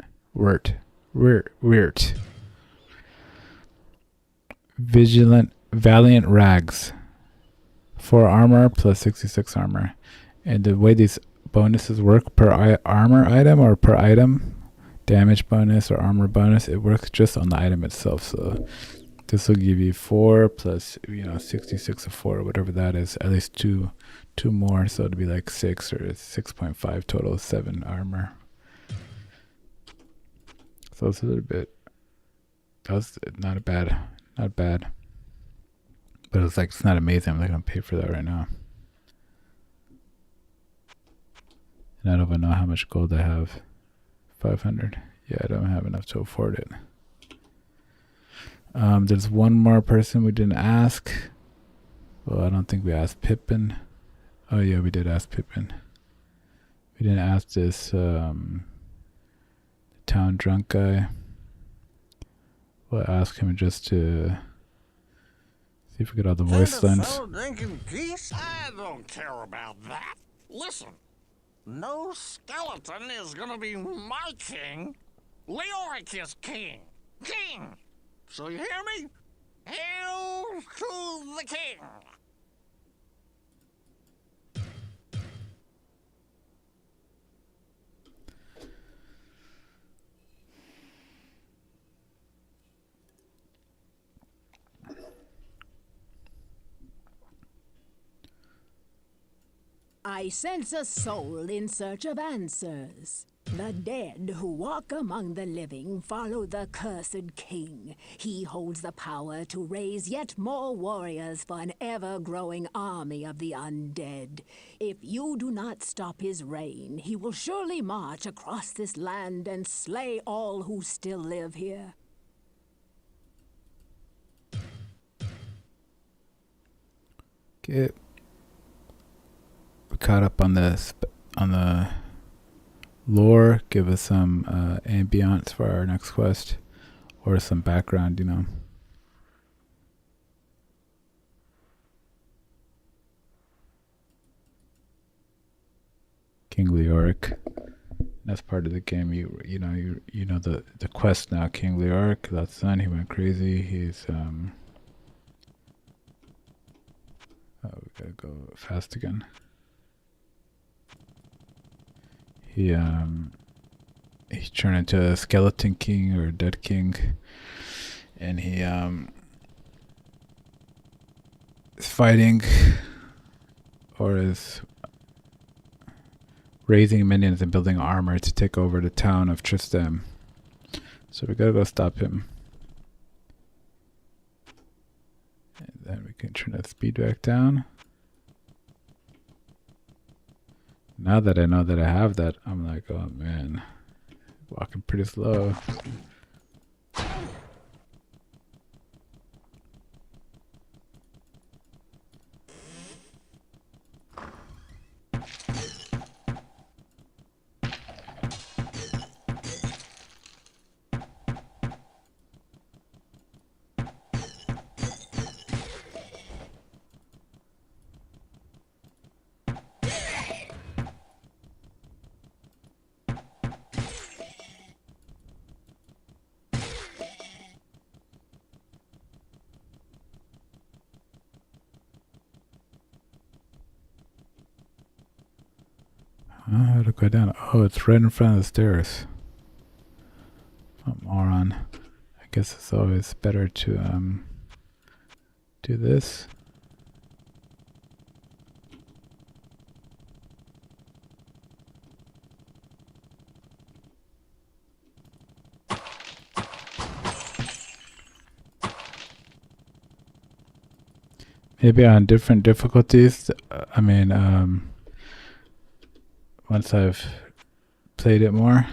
Valiant rags. 4 armor plus 66 armor. And the way these bonuses work per armor item or per item, damage bonus or armor bonus, it works just on the item itself. So this will give you 4 plus 66 of 4 or whatever that is, at least two more, so it'll be like 6 or 6.5 total, 7 armor. So it's a little bit, that was not bad. But it's like, it's not amazing. I'm not going to pay for that right now. And I don't even know how much gold I have. 500. Yeah, I don't have enough to afford it. There's one more person we didn't ask. Well, I don't think we asked Pippin. Oh yeah, we did ask Pippin. We didn't ask this town drunk guy. We'll ask him just to see if we get all the voice lines. Fellow drinking peace? I don't care about that. Listen, no skeleton is gonna be my king. Leoric is king. King! So you hear me? Hail to the king! I sense a soul in search of answers. The dead who walk among the living follow the cursed king. He holds the power to raise yet more warriors for an ever-growing army of the undead. If you do not stop his reign, he will surely march across this land and slay all who still live here. Get caught up on the lore. Give us some ambience for our next quest, or some background, you know. King Leoric. That's part of the game. You know the quest now. King Leoric, that son, he went crazy. He's oh, we gotta go fast again. He turned into a skeleton king or a dead king, and he is fighting, or is raising minions and building armor to take over the town of Tristram. So we gotta go stop him. And then we can turn the speed back down. Now that I know that I have that, I'm like, oh man, walking pretty slow. How to go down? Oh, it's right in front of the stairs. Oh, moron. I guess it's always better to do this. Maybe on different difficulties. I mean, once I've played it more,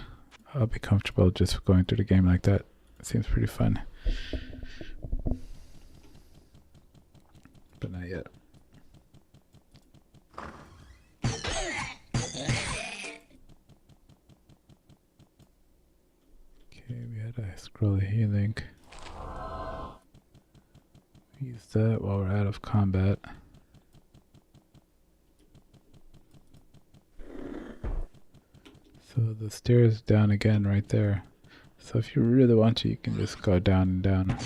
I'll be comfortable just going through the game like that. It seems pretty fun. But not yet. Okay, we had a scroll of healing. Use that while we're out of combat. So the stairs down again right there. So if you really want to, you can just go down and down.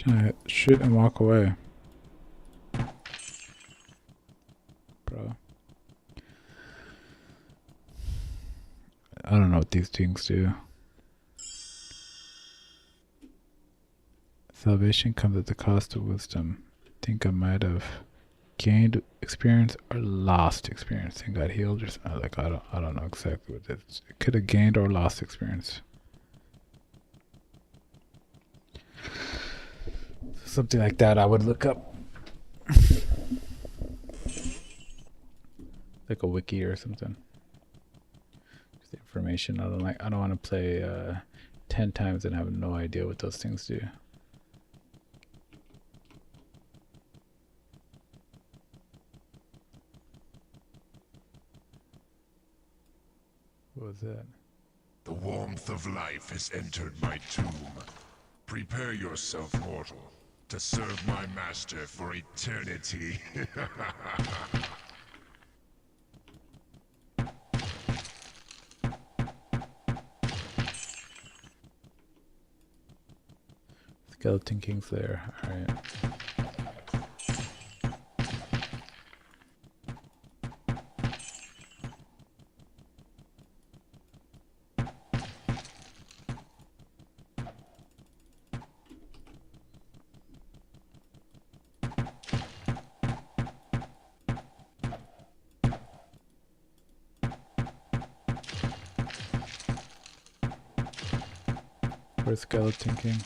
Trying to shoot and walk away. Bro. I don't know what these things do. Salvation comes at the cost of wisdom. I think I might have gained experience or lost experience and got healed or something. Like I don't know exactly what it is. It could have gained or lost experience. Something like that I would look up. Like a wiki or something. Just information. I don't want to play 10 times and have no idea what those things do. What was that? The warmth of life has entered my tomb. Prepare yourself, mortal, to serve my master for eternity. Skeleton King's there. Alright. Where's Skeleton King?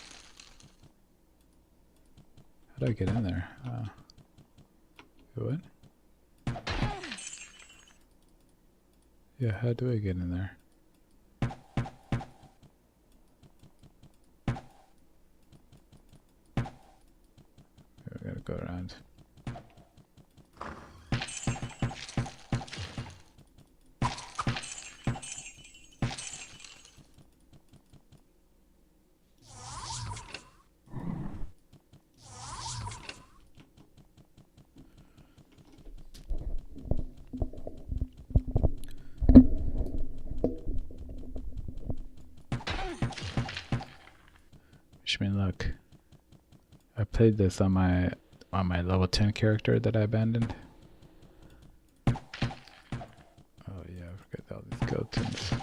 How do I get in there? What? Yeah, how do I get in there? Okay, we gotta go around. Wish me luck. I played this on my level 10 character that I abandoned. Oh yeah, I forgot all these skeletons.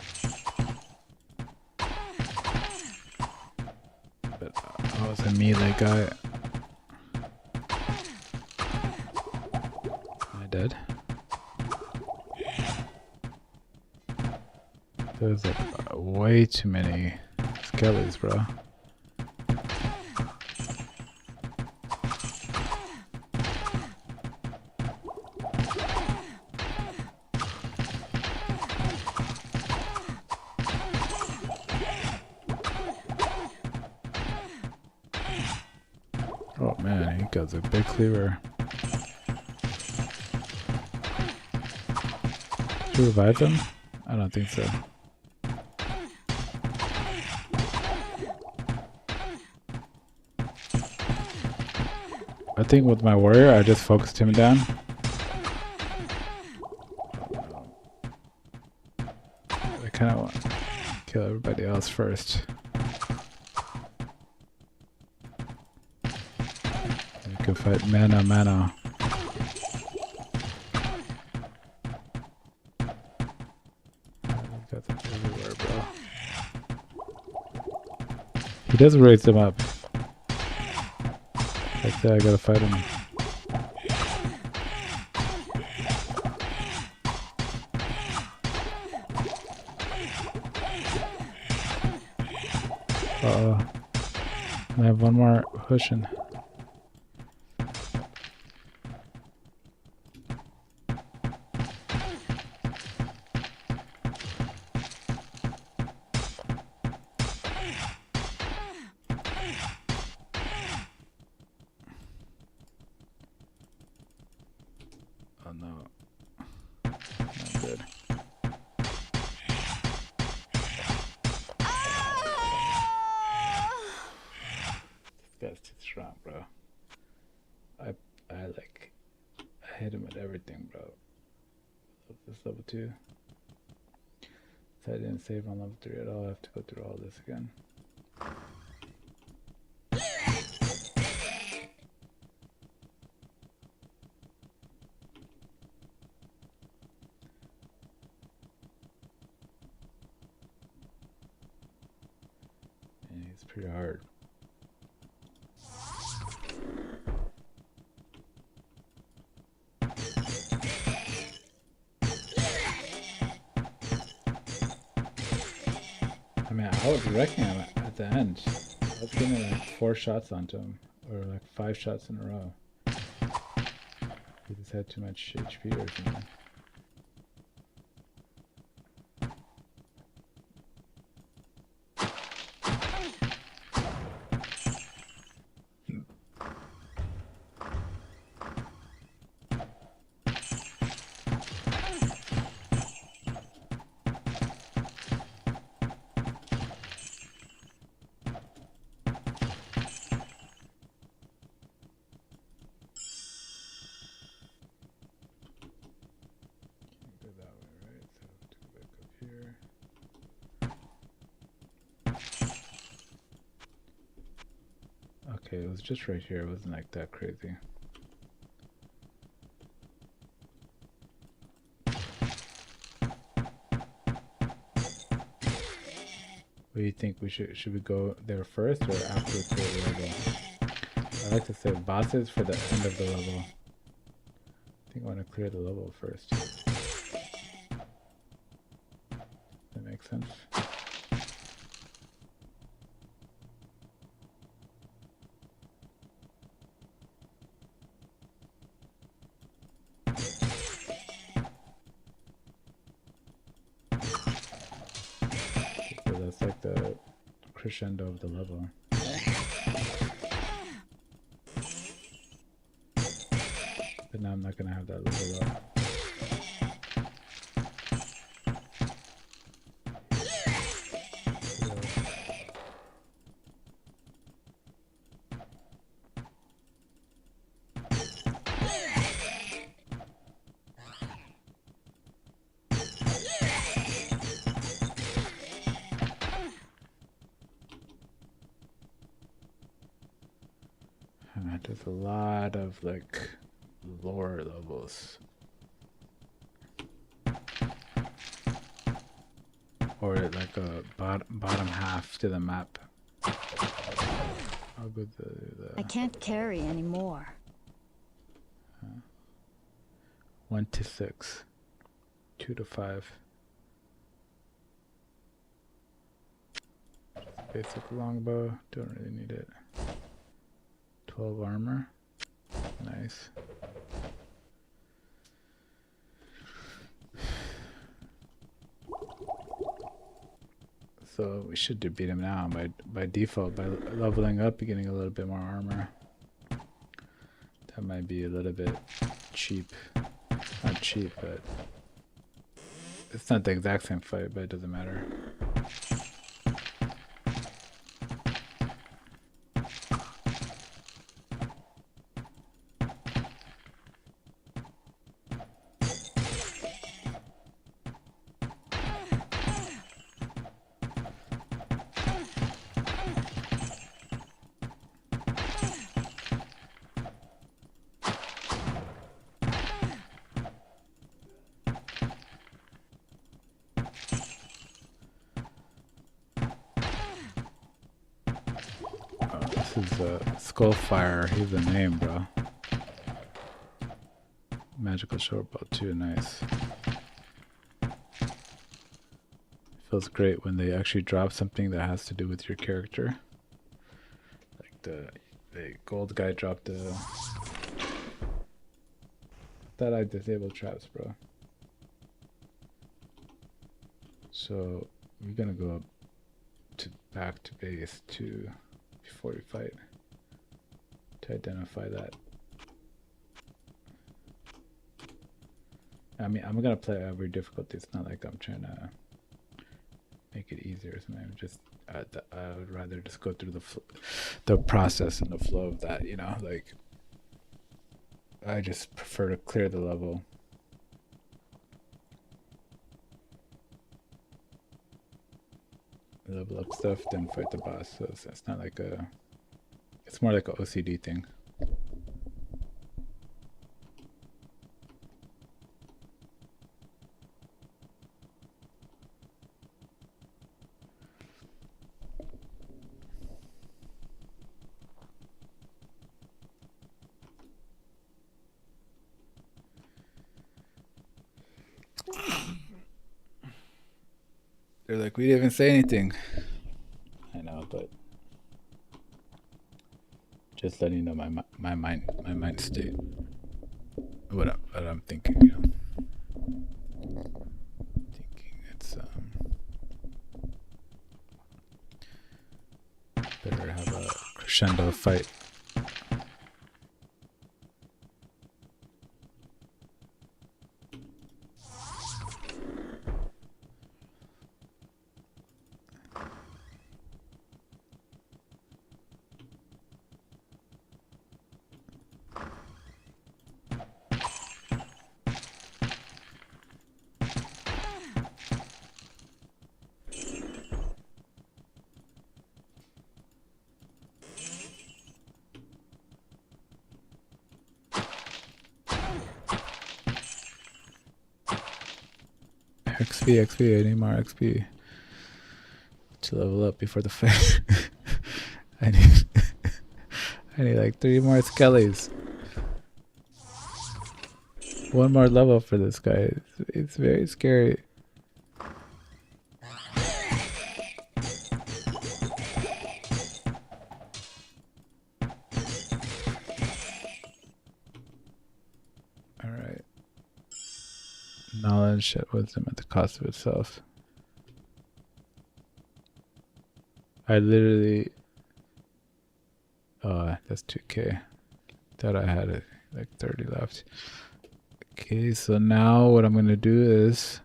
But I was a melee guy. Am I dead? There's like way too many skellies, bro. Oh man, he got a big cleaver. Did you revive him? I don't think so. I think with my warrior, I just focused him down. I kind of want to kill everybody else first. You can fight mana. Got them everywhere, bro. He does raise them up. Like that, I gotta fight him. I have one more pushing. Oh no. Not good. This guy's too strong, bro. I hit him at everything, bro. This level 2. So I didn't save on level 3 at all. I have to go through all this again. It's pretty hard. I mean, I was wrecking him at the end. I was getting like 4 shots onto him, or like 5 shots in a row. He just had too much HP or something. Okay, it was just right here. It wasn't like that crazy. What do you think? Should we go there first or after we clear the level? I like to save bosses for the end of the level. I think I want to clear the level first. That makes sense. So that's like the crescendo of the level. But now I'm not gonna have that level up. There's a lot of like lower levels, or like a bottom half to the map. I'll go the I can't carry anymore. 1 to 6, 2 to 5. Basic longbow, don't really need it. 12 armor, nice. So we should beat him now by default. By leveling up, you're getting a little bit more armor. That might be a little bit cheap. Not cheap, but it's not the exact same fight, but it doesn't matter. This is Skullfire. He's the name, bro. Magical shortbow too, nice. Feels great when they actually drop something that has to do with your character. Like the gold guy dropped the... Thought I disabled traps, bro. So we're gonna go up to back to base to before we fight to identify that. I mean, I'm gonna play every difficulty. It's not like I'm trying to make it easier or something. Just I would rather just go through the process and the flow of that. You know, like I just prefer to clear the level. Level up stuff, then fight the boss. So it's not like a... It's more like a OCD thing. They're like, we didn't even say anything. I know, but just letting you know my mind state. What I'm thinking, you know. Thinking it's better have a crescendo fight. XP, I need more XP to level up before the fight. I need like 3 more skellies. 1 more level for this guy. It's very scary. Alright. Knowledge and wisdom at the cost of itself. I literally... Oh, that's 2k. Thought I had like 30 left. Okay, so now what I'm going to do is...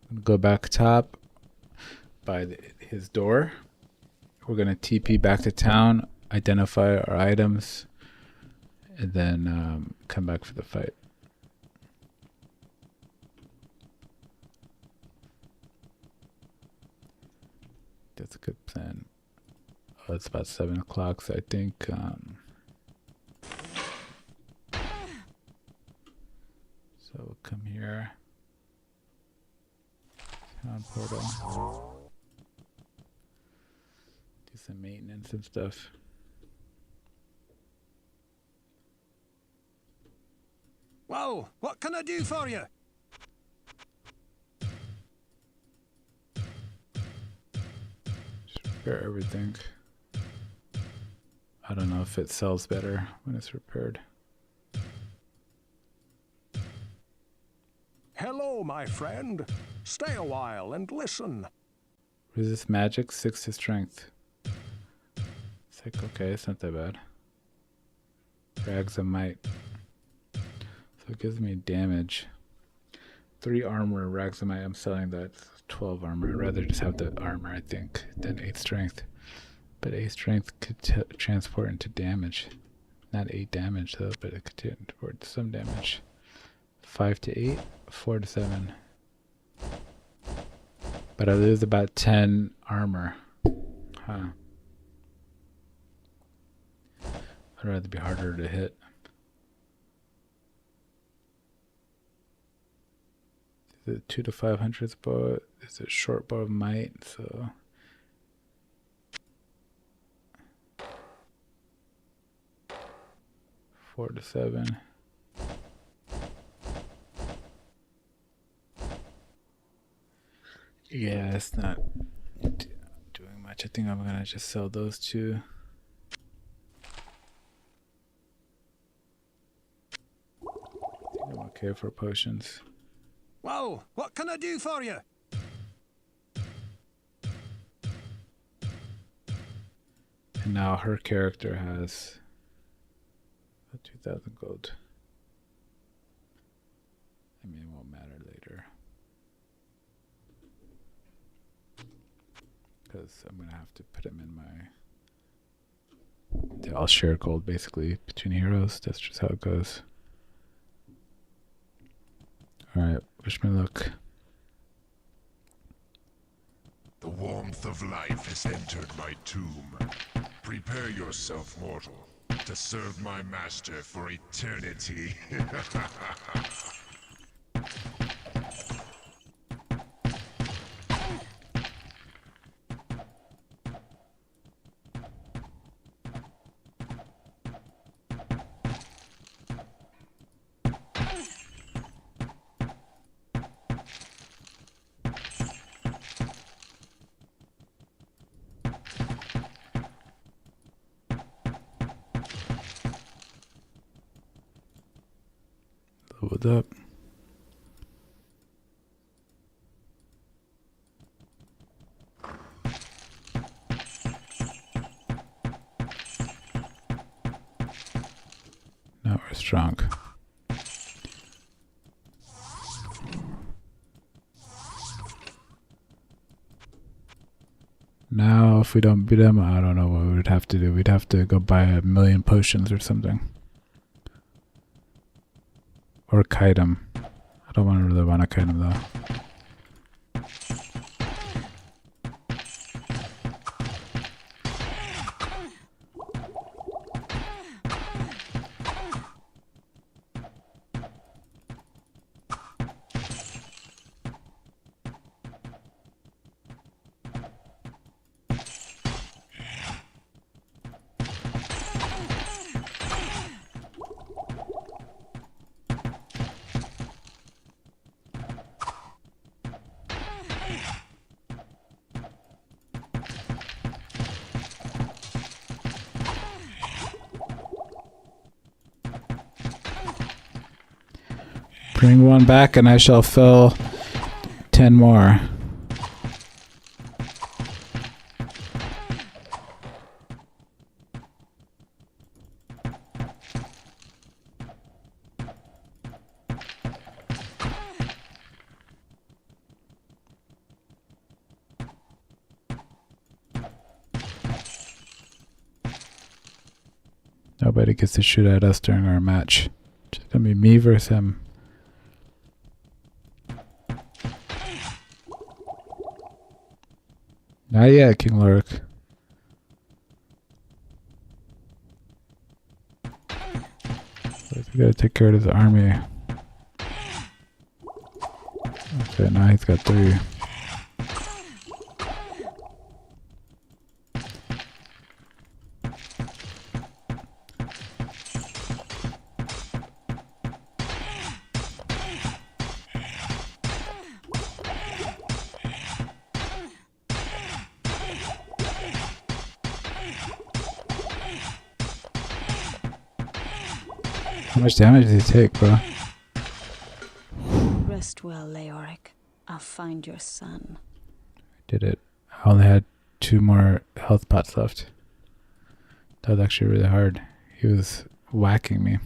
I'm going to go back top by his door. We're going to TP back to town, identify our items, and then come back for the fight. That's a good plan. Oh, it's about 7 o'clock, so I think so we'll come here. Town portal. Do some maintenance and stuff. Well, what can I do for you? Just repair everything. I don't know if it sells better when it's repaired. Hello, my friend. Stay a while and listen. Resist magic, 6 to strength. It's like, okay, it's not that bad. Rags of might. So it gives me damage. 3 armor, rags of might. I'm selling that. 12 armor. I'd rather just have the armor, I think, than 8 strength. But 8 strength could transport into damage. Not 8 damage though, but it could transport to some damage. 5 to 8, 4 to 7. But I lose about 10 armor. Huh. I'd rather be harder to hit. Is it 2 to 500 bow? It's a short bow of might, so... Four to 7. Yeah, it's not doing much. I think I'm gonna just sell those 2. I think I'm okay for potions. Well, what can I do for you? And now her character has 2,000 gold. I mean, it won't matter later. Because I'm going to have to put him in my... They all share gold, basically, between heroes. That's just how it goes. Alright, wish me luck. The warmth of life has entered my tomb. Prepare yourself, mortal, to serve my master for eternity. What's up? Now we're strong. Now, if we don't beat him, I don't know what we would have to do. We'd have to go buy 1,000,000 potions or something. Or kite him. I don't really want to kite him though. Bring one back and I shall fill 10 more. Nobody gets to shoot at us during our match. It's gonna be me versus him. Not yet, King Lurk. We gotta take care of his army. Okay, now he's got 3. How much damage did he take, bro? Rest well, Leoric. I'll find your son. Did it. I only had 2 more health pots left. That was actually really hard. He was whacking me.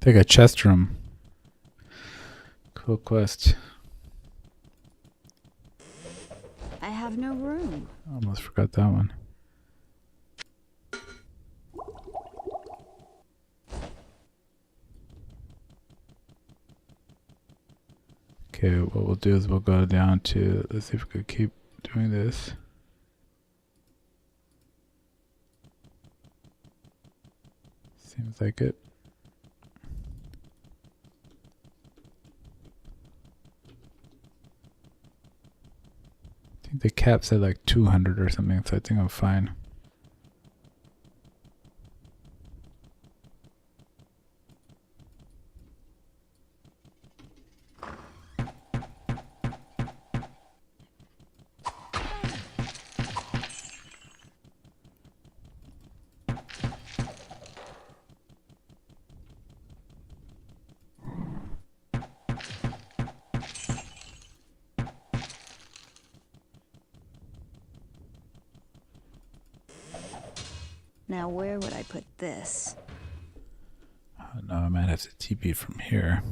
Take a chest room. Cool quest. I have no room. Almost forgot that one. Okay, what we'll do is we'll go down to, let's see if we could keep doing this. Seems like it. I think the cap said like 200 or something, so I think I'm fine. Now where would I put this? No, I might have to TP from here.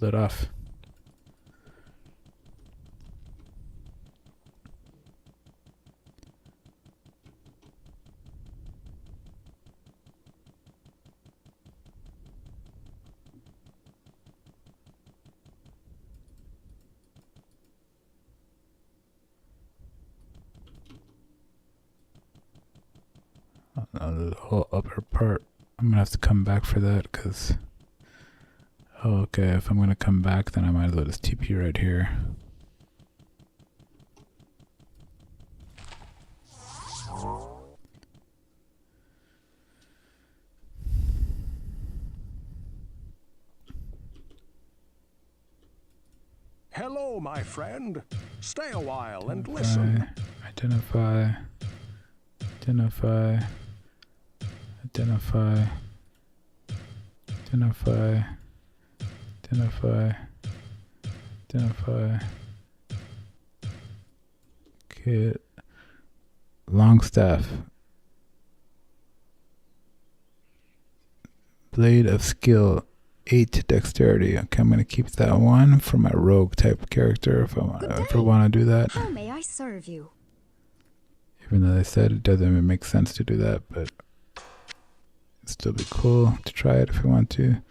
pulled it off. The whole upper part. I'm gonna have to come back for that because. Oh, okay. If I'm gonna come back, then I might as well just TP right here. Hello, my friend. Stay a while and listen. Identify. Identify. Identify. Identify. Identify. Identify. Okay. Longstaff. Blade of skill. 8 dexterity. Okay, I'm gonna keep that one for my rogue type character if I ever want to do that. How may I serve you? Even though they said it doesn't even make sense to do that, but it'd still be cool to try it if you want to.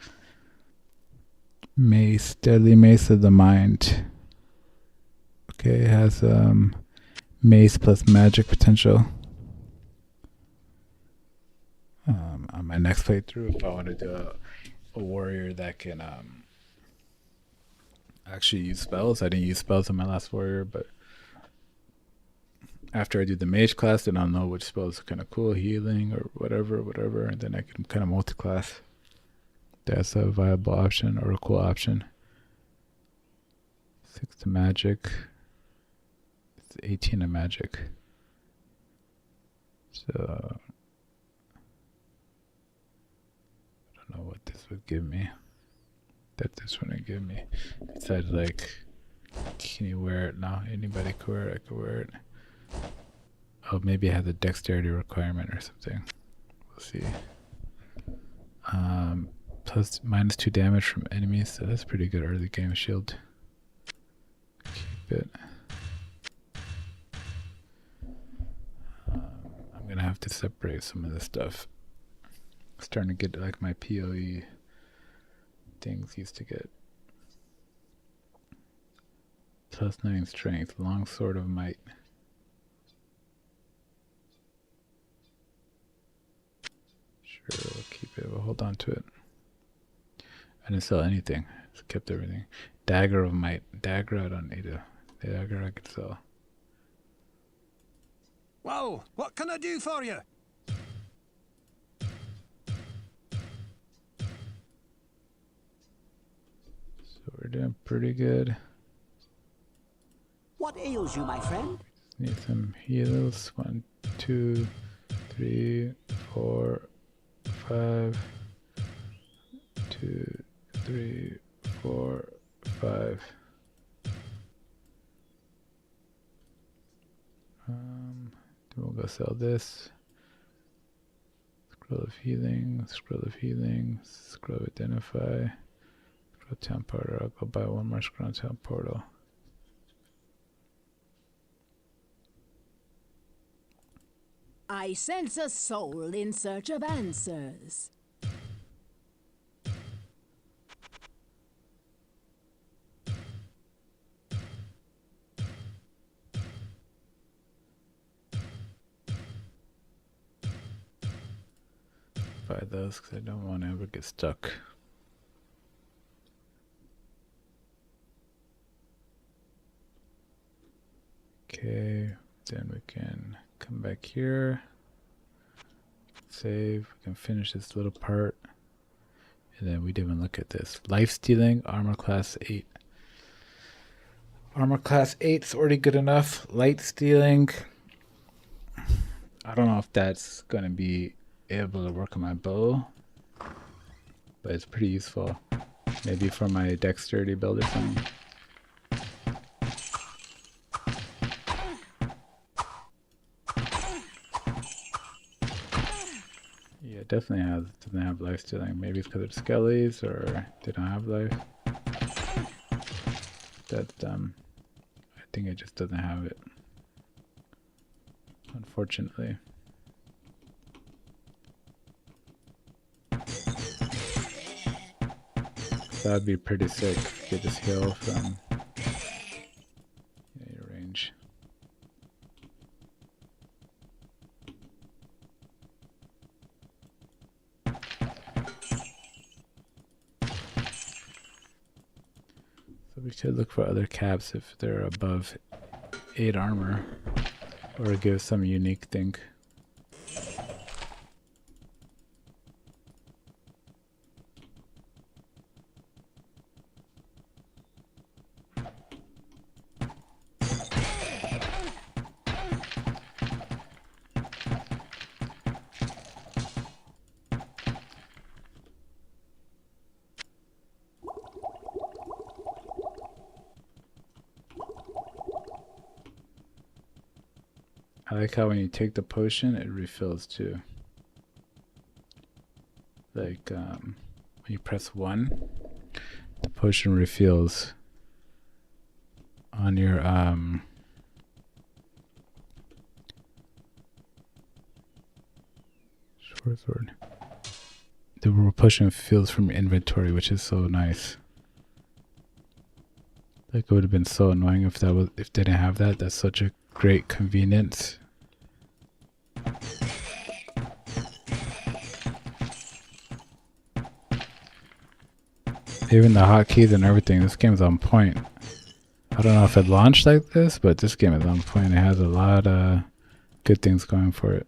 Mace, deadly mace of the mind. Okay, it has mace plus magic potential. On my next playthrough, if I want to do a warrior that can actually use spells. I didn't use spells on my last warrior, but after I do the mage class, then I'll know which spells are kind of cool, healing or whatever, and then I can kind of multi-class. That's a viable option or a cool option. 6 to magic. It's 18 to magic. So I don't know what this would give me. That this one would give me. Besides, like, can you wear it? No, anybody could wear it. I could wear it. Oh, maybe I have the dexterity requirement or something. We'll see. Plus -2 damage from enemies, so that's pretty good early game shield. Keep it. I'm gonna have to separate some of this stuff. Starting to get like my PoE things used to get. +9 strength, long sword of might. Sure, we'll keep it. We'll hold on to it. I didn't sell anything. Just kept everything. Dagger of might. Dagger, I don't need a dagger. I could sell. Well, what can I do for you? So we're doing pretty good. What ails you, my friend? Need some heals. 1, 2, 3, 4, 5. 2, 3, 4, 5. Then we'll go sell this. Scroll of healing, scroll of healing, scroll of identify, scroll of town portal. I'll go buy one more scroll of town portal. I sense a soul in search of answers. Buy those because I don't want to ever get stuck. Okay, then we can come back here, save, we can finish this little part, and then we didn't even look at this. Life stealing, armor class 8. Armor class 8 is already good enough. Light stealing, I don't know if that's going to be able to work on my bow, but it's pretty useful. Maybe for my dexterity build or something. Yeah, definitely doesn't have life stealing. Maybe it's because it's skellies or they don't have life. That's dumb. I think it just doesn't have it. Unfortunately. That'd be pretty sick if you could just heal from your range. So we should look for other caps if they're above 8 armor, or give some unique thing. I like how when you take the potion, it refills too. Like when you press 1, the potion refills on your short sword. The potion fills from your inventory, which is so nice. Like it would have been so annoying if they didn't have that. That's such a great convenience. Even the hotkeys and everything, this game's on point. I don't know if it launched like this, but this game is on point. It has a lot of good things going for it.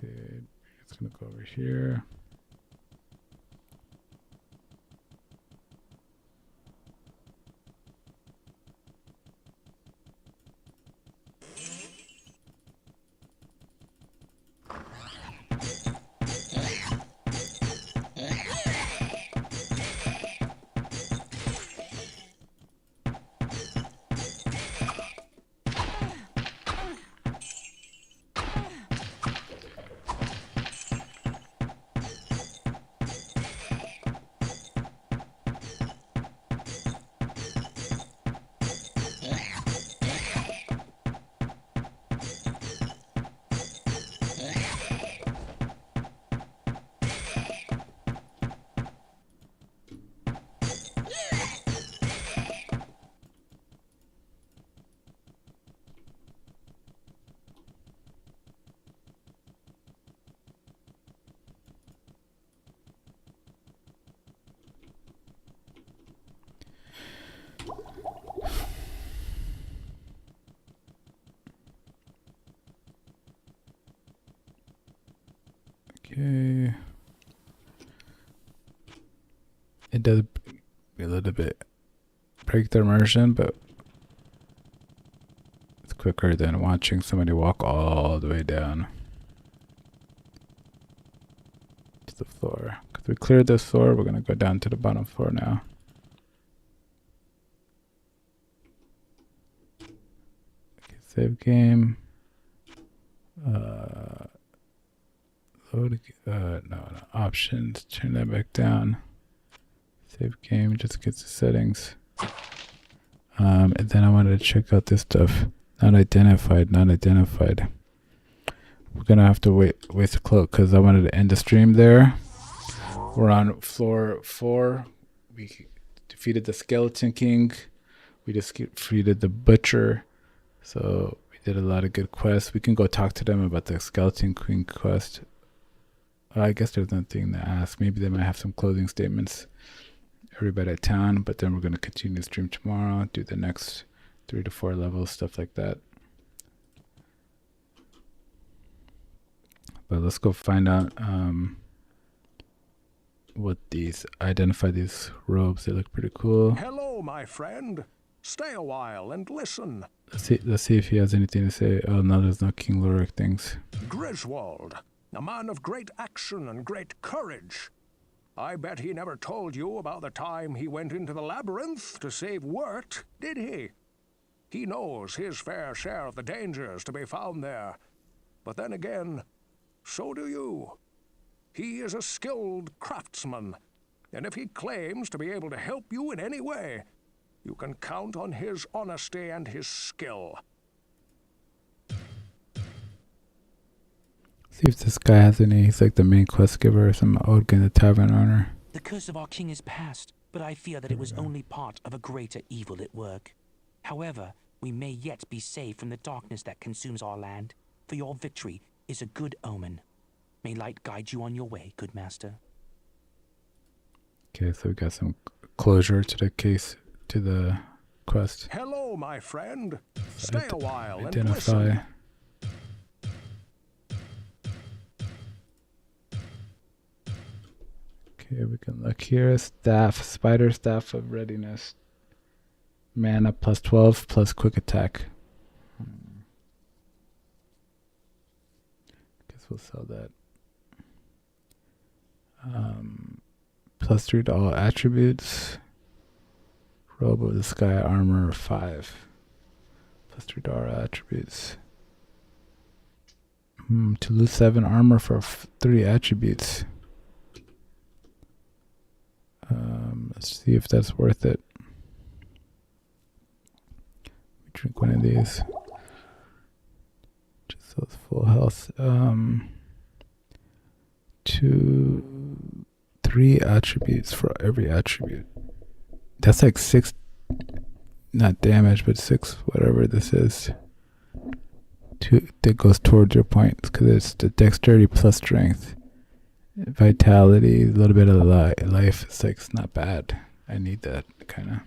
Okay, it's gonna go over here. Okay. It does a little bit break the immersion, but it's quicker than watching somebody walk all the way down to the floor. Because we cleared this floor, we're going to go down to the bottom floor now. Okay, save game. Load, no, options, turn that back down. Save game, just gets the settings. And then I wanted to check out this stuff. Not identified. We're gonna have to wait to close because I wanted to end the stream there. We're on floor 4. We defeated the Skeleton King. We just defeated the Butcher. So we did a lot of good quests. We can go talk to them about the Skeleton King quest. I guess there's nothing to ask. Maybe they might have some closing statements. Everybody at town, but then we're going to continue the stream tomorrow, do the next 3 to 4 levels, stuff like that. But let's go find out what identify these robes. They look pretty cool. Hello, my friend. Stay a while and listen. Let's see if he has anything to say. Oh no, there's no King Lorik things. Griswold, A man of great action and great courage. I bet he never told you about the time he went into the labyrinth to save Wirt, did he? He knows his fair share of the dangers to be found there. But then again, so do you. He is a skilled craftsman, and if he claims to be able to help you in any way, you can count on his honesty and his skill. See if this guy has any. He's like the main quest giver or some Odin, the tavern owner. The curse of our king is past, but I fear that it was only part of a greater evil at work. However, we may yet be saved from the darkness that consumes our land, for your victory is a good omen. May light guide you on your way, good master. Okay, so we got some closure to the case, to the quest. Hello, my friend. Stay a while and Identify. listen. Okay, we can look here. Staff, spider staff of readiness. Mana plus 12 plus quick attack. Guess we'll sell that. Plus 3 to all attributes. Robe of the Sky armor 5. Plus 3 to all attributes. To lose 7 armor for 3 attributes. Let's see if that's worth it. Drink one of these. Just so it's full health. 2, 3 attributes for every attribute. That's like 6, not damage, but 6, whatever this is. 2 that goes towards your points because it's the dexterity plus strength. Vitality, a little bit of life. It's like, it's not bad. I need that kind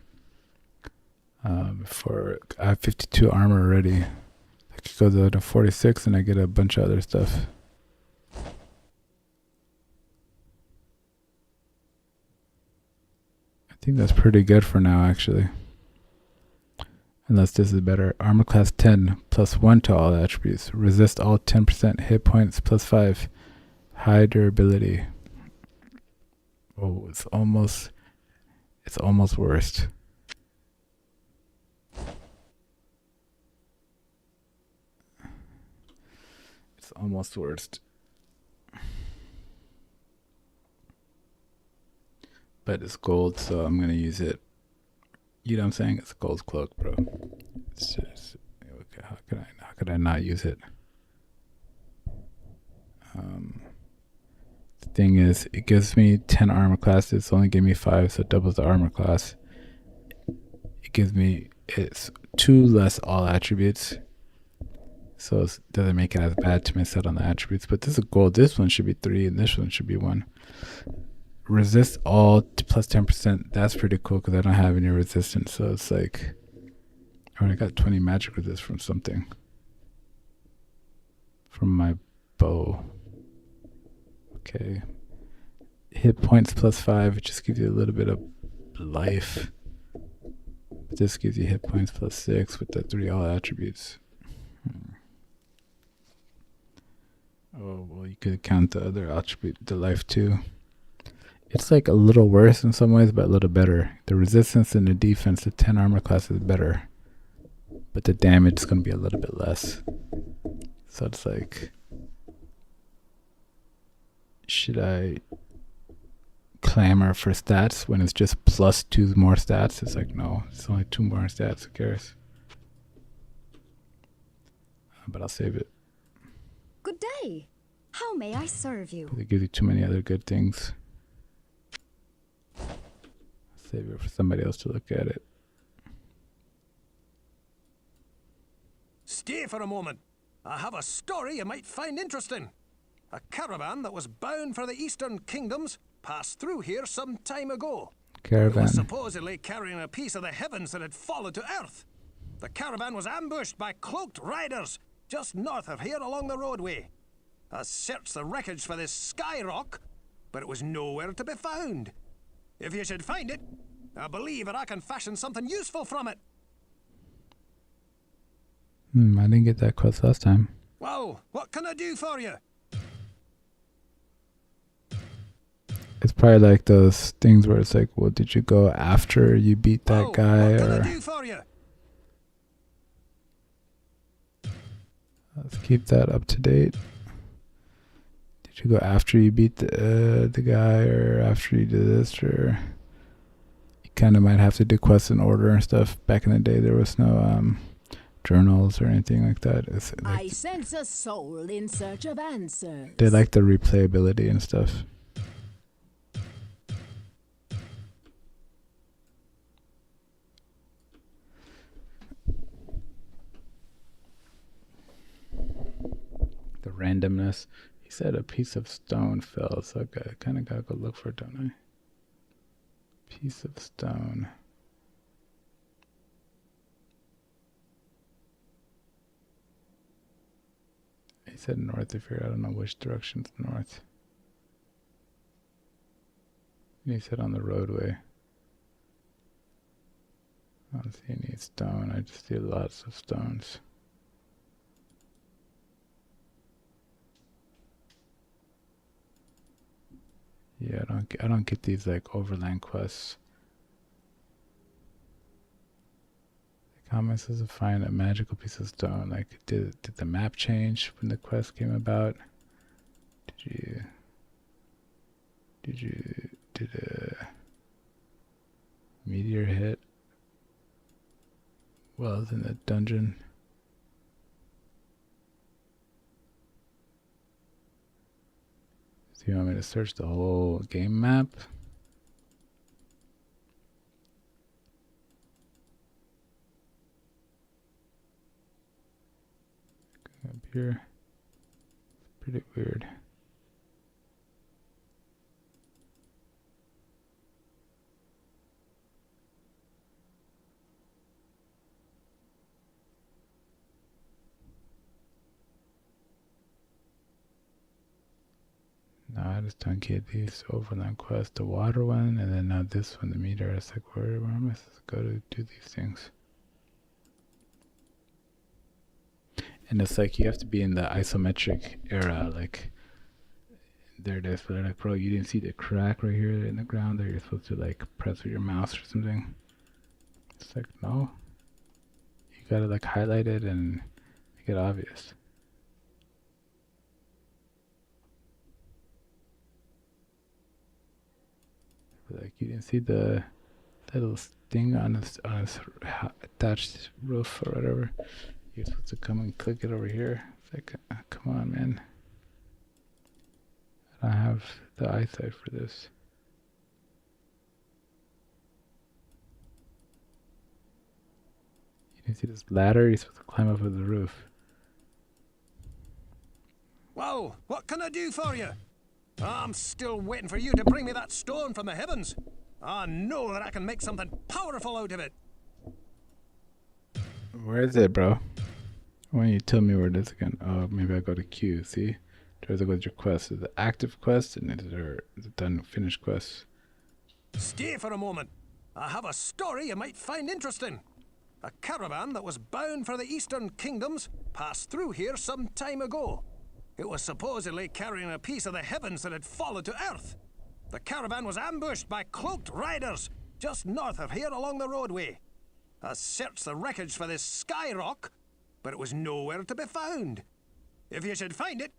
of. For I have 52 armor already. I could go to 46 and I get a bunch of other stuff. I think that's pretty good for now, actually. Unless this is better. Armor class 10 plus 1 to all attributes. Resist all 10% hit points plus 5. High durability. Oh, it's almost worst. It's almost worst. But it's gold, so I'm gonna use it. You know what I'm saying? It's a gold cloak, bro. It's just, okay, how could I not use it? The thing is, it gives me 10 armor classes. It's only gave me 5, so it doubles the armor class. It's 2 less all attributes, so it doesn't make it as bad to miss out on the attributes. But this is gold. This one should be 3 and this one should be 1. Resist all plus 10%. That's pretty cool because I don't have any resistance, so it's like I only got 20 magic resist from something, from my bow. Okay, hit points plus 5. It just gives you a little bit of life. This gives you hit points plus 6 with the 3 all attributes. Oh, well, you could count the other attribute, the life too. It's like a little worse in some ways, but a little better. The resistance and the defense, the 10 armor class is better, but the damage is going to be a little bit less. So it's like, should I clamor for stats when it's just plus 2 more stats? It's like, no, it's only 2 more stats. Who cares? But I'll save it. Good day. How may I serve you? It gives you too many other good things. Save it for somebody else to look at it. Stay for a moment. I have a story you might find interesting. A caravan that was bound for the Eastern Kingdoms passed through here some time ago. It was supposedly carrying a piece of the heavens that had fallen to earth. The caravan was ambushed by cloaked riders just north of here along the roadway. I searched the wreckage for this sky rock, but it was nowhere to be found. If you should find it, I believe that I can fashion something useful from it. I didn't get that quest last time. Well, what can I do for you? It's probably like those things where it's like, well, did you go after you beat that guy, what can I or do for you? let's keep that up to date. Did you go after you beat the guy, or after you did this, or you kind of might have to do quests in order and stuff. Back in the day, there was no journals or anything like that. It's like, I sense a soul in search of answers. they like the replayability and stuff. The randomness. He said a piece of stone fell, so I kind of gotta go look for it, don't I? Piece of stone. He said north of here. I don't know which direction's north. He said on the roadway. I don't see any stone. I just see lots of stones. Yeah, I don't get these like overland quests. The comment says to find a magical piece of stone. Like, did the map change when the quest came about? Did a meteor hit while I was in the dungeon? Do you want me to search the whole game map? Up here. It's pretty weird. No, I just don't get these overland quests. The water one, and then now this one, the meter. It's like, where am I supposed to go to do these things? And it's like you have to be in the isometric era. Like, there it is. But they're like, bro, you didn't see the crack right here in the ground there. You're supposed to like press with your mouse or something. It's like, no. You gotta like highlight it and make it obvious. Like, you didn't see the little thing on his attached roof or whatever. You're supposed to come and click it over here. It's like, come on, man. I don't have the eyesight for this. You didn't see this ladder? You're supposed to climb up with the roof. Well, what can I do for you? I'm still waiting for you to bring me that stone from the heavens. I know that I can make something powerful out of it. Where is it, bro? Why don't you tell me where it is again? Oh, maybe I go to Q, see? There's a go to your quest. Is it active quest and is it done finished quest? Stay for a moment. I have a story you might find interesting. A caravan that was bound for the Eastern Kingdoms passed through here some time ago. It was supposedly carrying a piece of the heavens that had fallen to earth. The caravan was ambushed by cloaked riders just north of here along the roadway. I searched the wreckage for this sky rock, but it was nowhere to be found. If you should find it,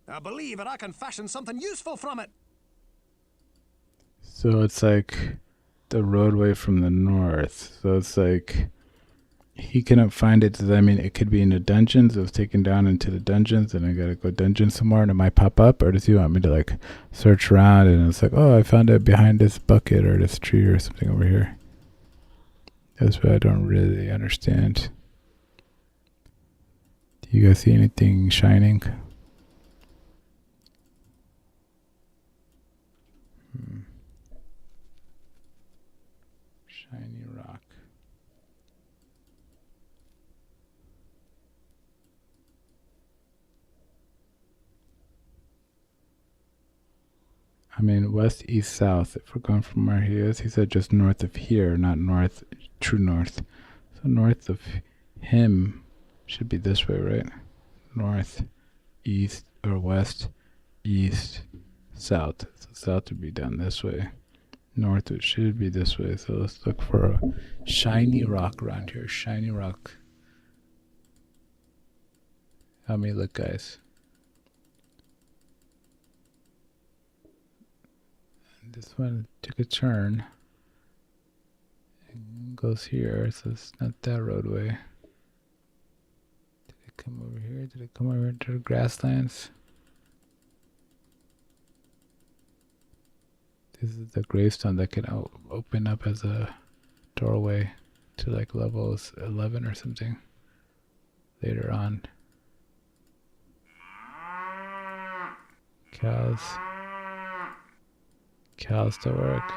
I believe that I can fashion something useful from it. So it's like the roadway from the north. So it's like he couldn't find it. Does that mean it could be in the dungeons? It was taken down into the dungeons and I gotta go dungeon somewhere and it might pop up? Or does he want me to like search around and it's like, oh, I found it behind this bucket or this tree or something over here? That's what I don't really understand. Do you guys see anything shining? Shiny rock. I mean, west, east, south. If we're going from where he is, he said just north of here, not north, true north. So north of him should be this way, right? North, east, or west, east, south. So south would be down this way. North it should be this way. So let's look for a shiny rock around here. Shiny rock. Help me look, guys. This one took a turn and goes here, so it's not that roadway. Did it come over here? Did it come over into the grasslands? This is the gravestone that can open up as a doorway to like levels 11 or something later on. Cows. Cows to work.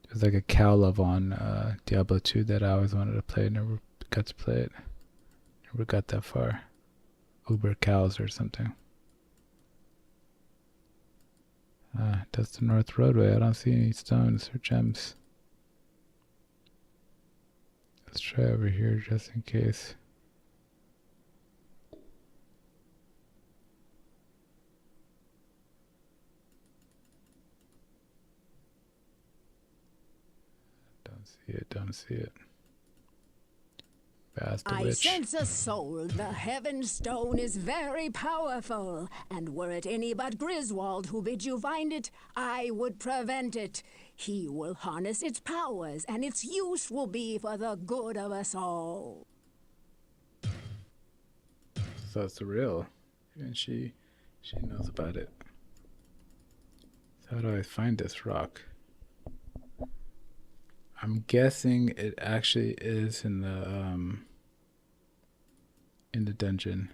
There's like a cow level on Diablo 2 that I always wanted to play. Never got to play it. Never got that far. Uber cows or something. That's the North Roadway. I don't see any stones or gems. Let's try over here just in case. Don't see it. Fast I witch. sense a soul. The Heaven Stone is very powerful, and were it any but Griswold who bid you find it, I would prevent it. He will harness its powers, and its use will be for the good of us all. So it's real, and she knows about it. So how do I find this rock? I'm guessing it actually is in the dungeon.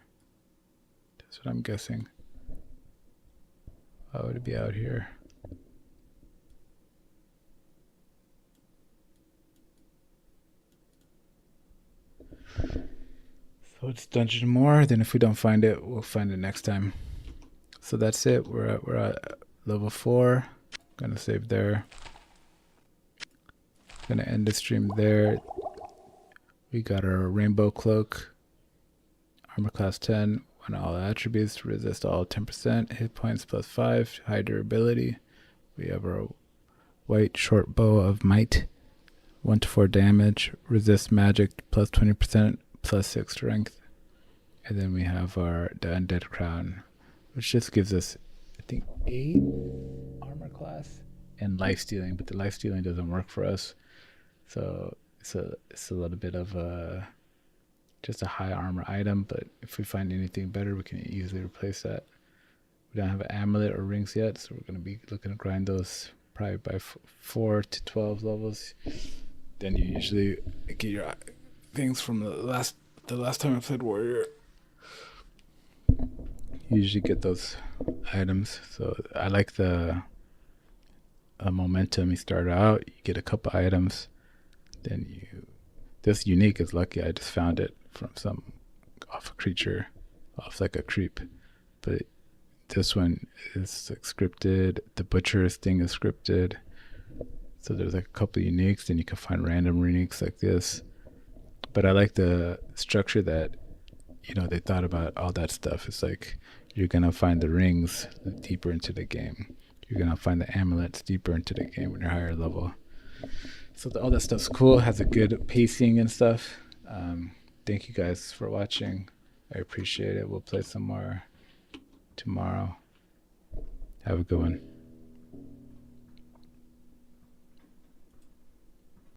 That's what I'm guessing. Why would it be out here? So it's dungeon more. Then if we don't find it, we'll find it next time. So that's it. We're at level 4. Gonna save there. Gonna end the stream there. We got our rainbow cloak, armor class 10, on all attributes, resist all 10%, hit points plus 5, high durability. We have our white short bow of might, 1 to 4 damage, resist magic plus 20%, plus 6 strength. And then we have the undead crown, which just gives us, I think, 8 armor class and life stealing, but the life stealing doesn't work for us. So it's a little bit of just a high armor item, but if we find anything better, we can easily replace that. We don't have an amulet or rings yet, so we're going to be looking to grind those probably by 4 to 12 levels. Then you usually get your things from the last time I played Warrior. You usually get those items. So I like the momentum. You start out, you get a couple items. Then this unique is lucky. I just found it from off a creature, off like a creep. But this one is like scripted. The butcher's thing is scripted. So there's like a couple of uniques. Then you can find random uniques like this. But I like the structure that, they thought about all that stuff. It's like you're gonna find the rings deeper into the game. You're gonna find the amulets deeper into the game when you're higher level. So all that stuff's cool, has a good pacing and stuff. Thank you guys for watching. I appreciate it. We'll play some more tomorrow. Have a good one.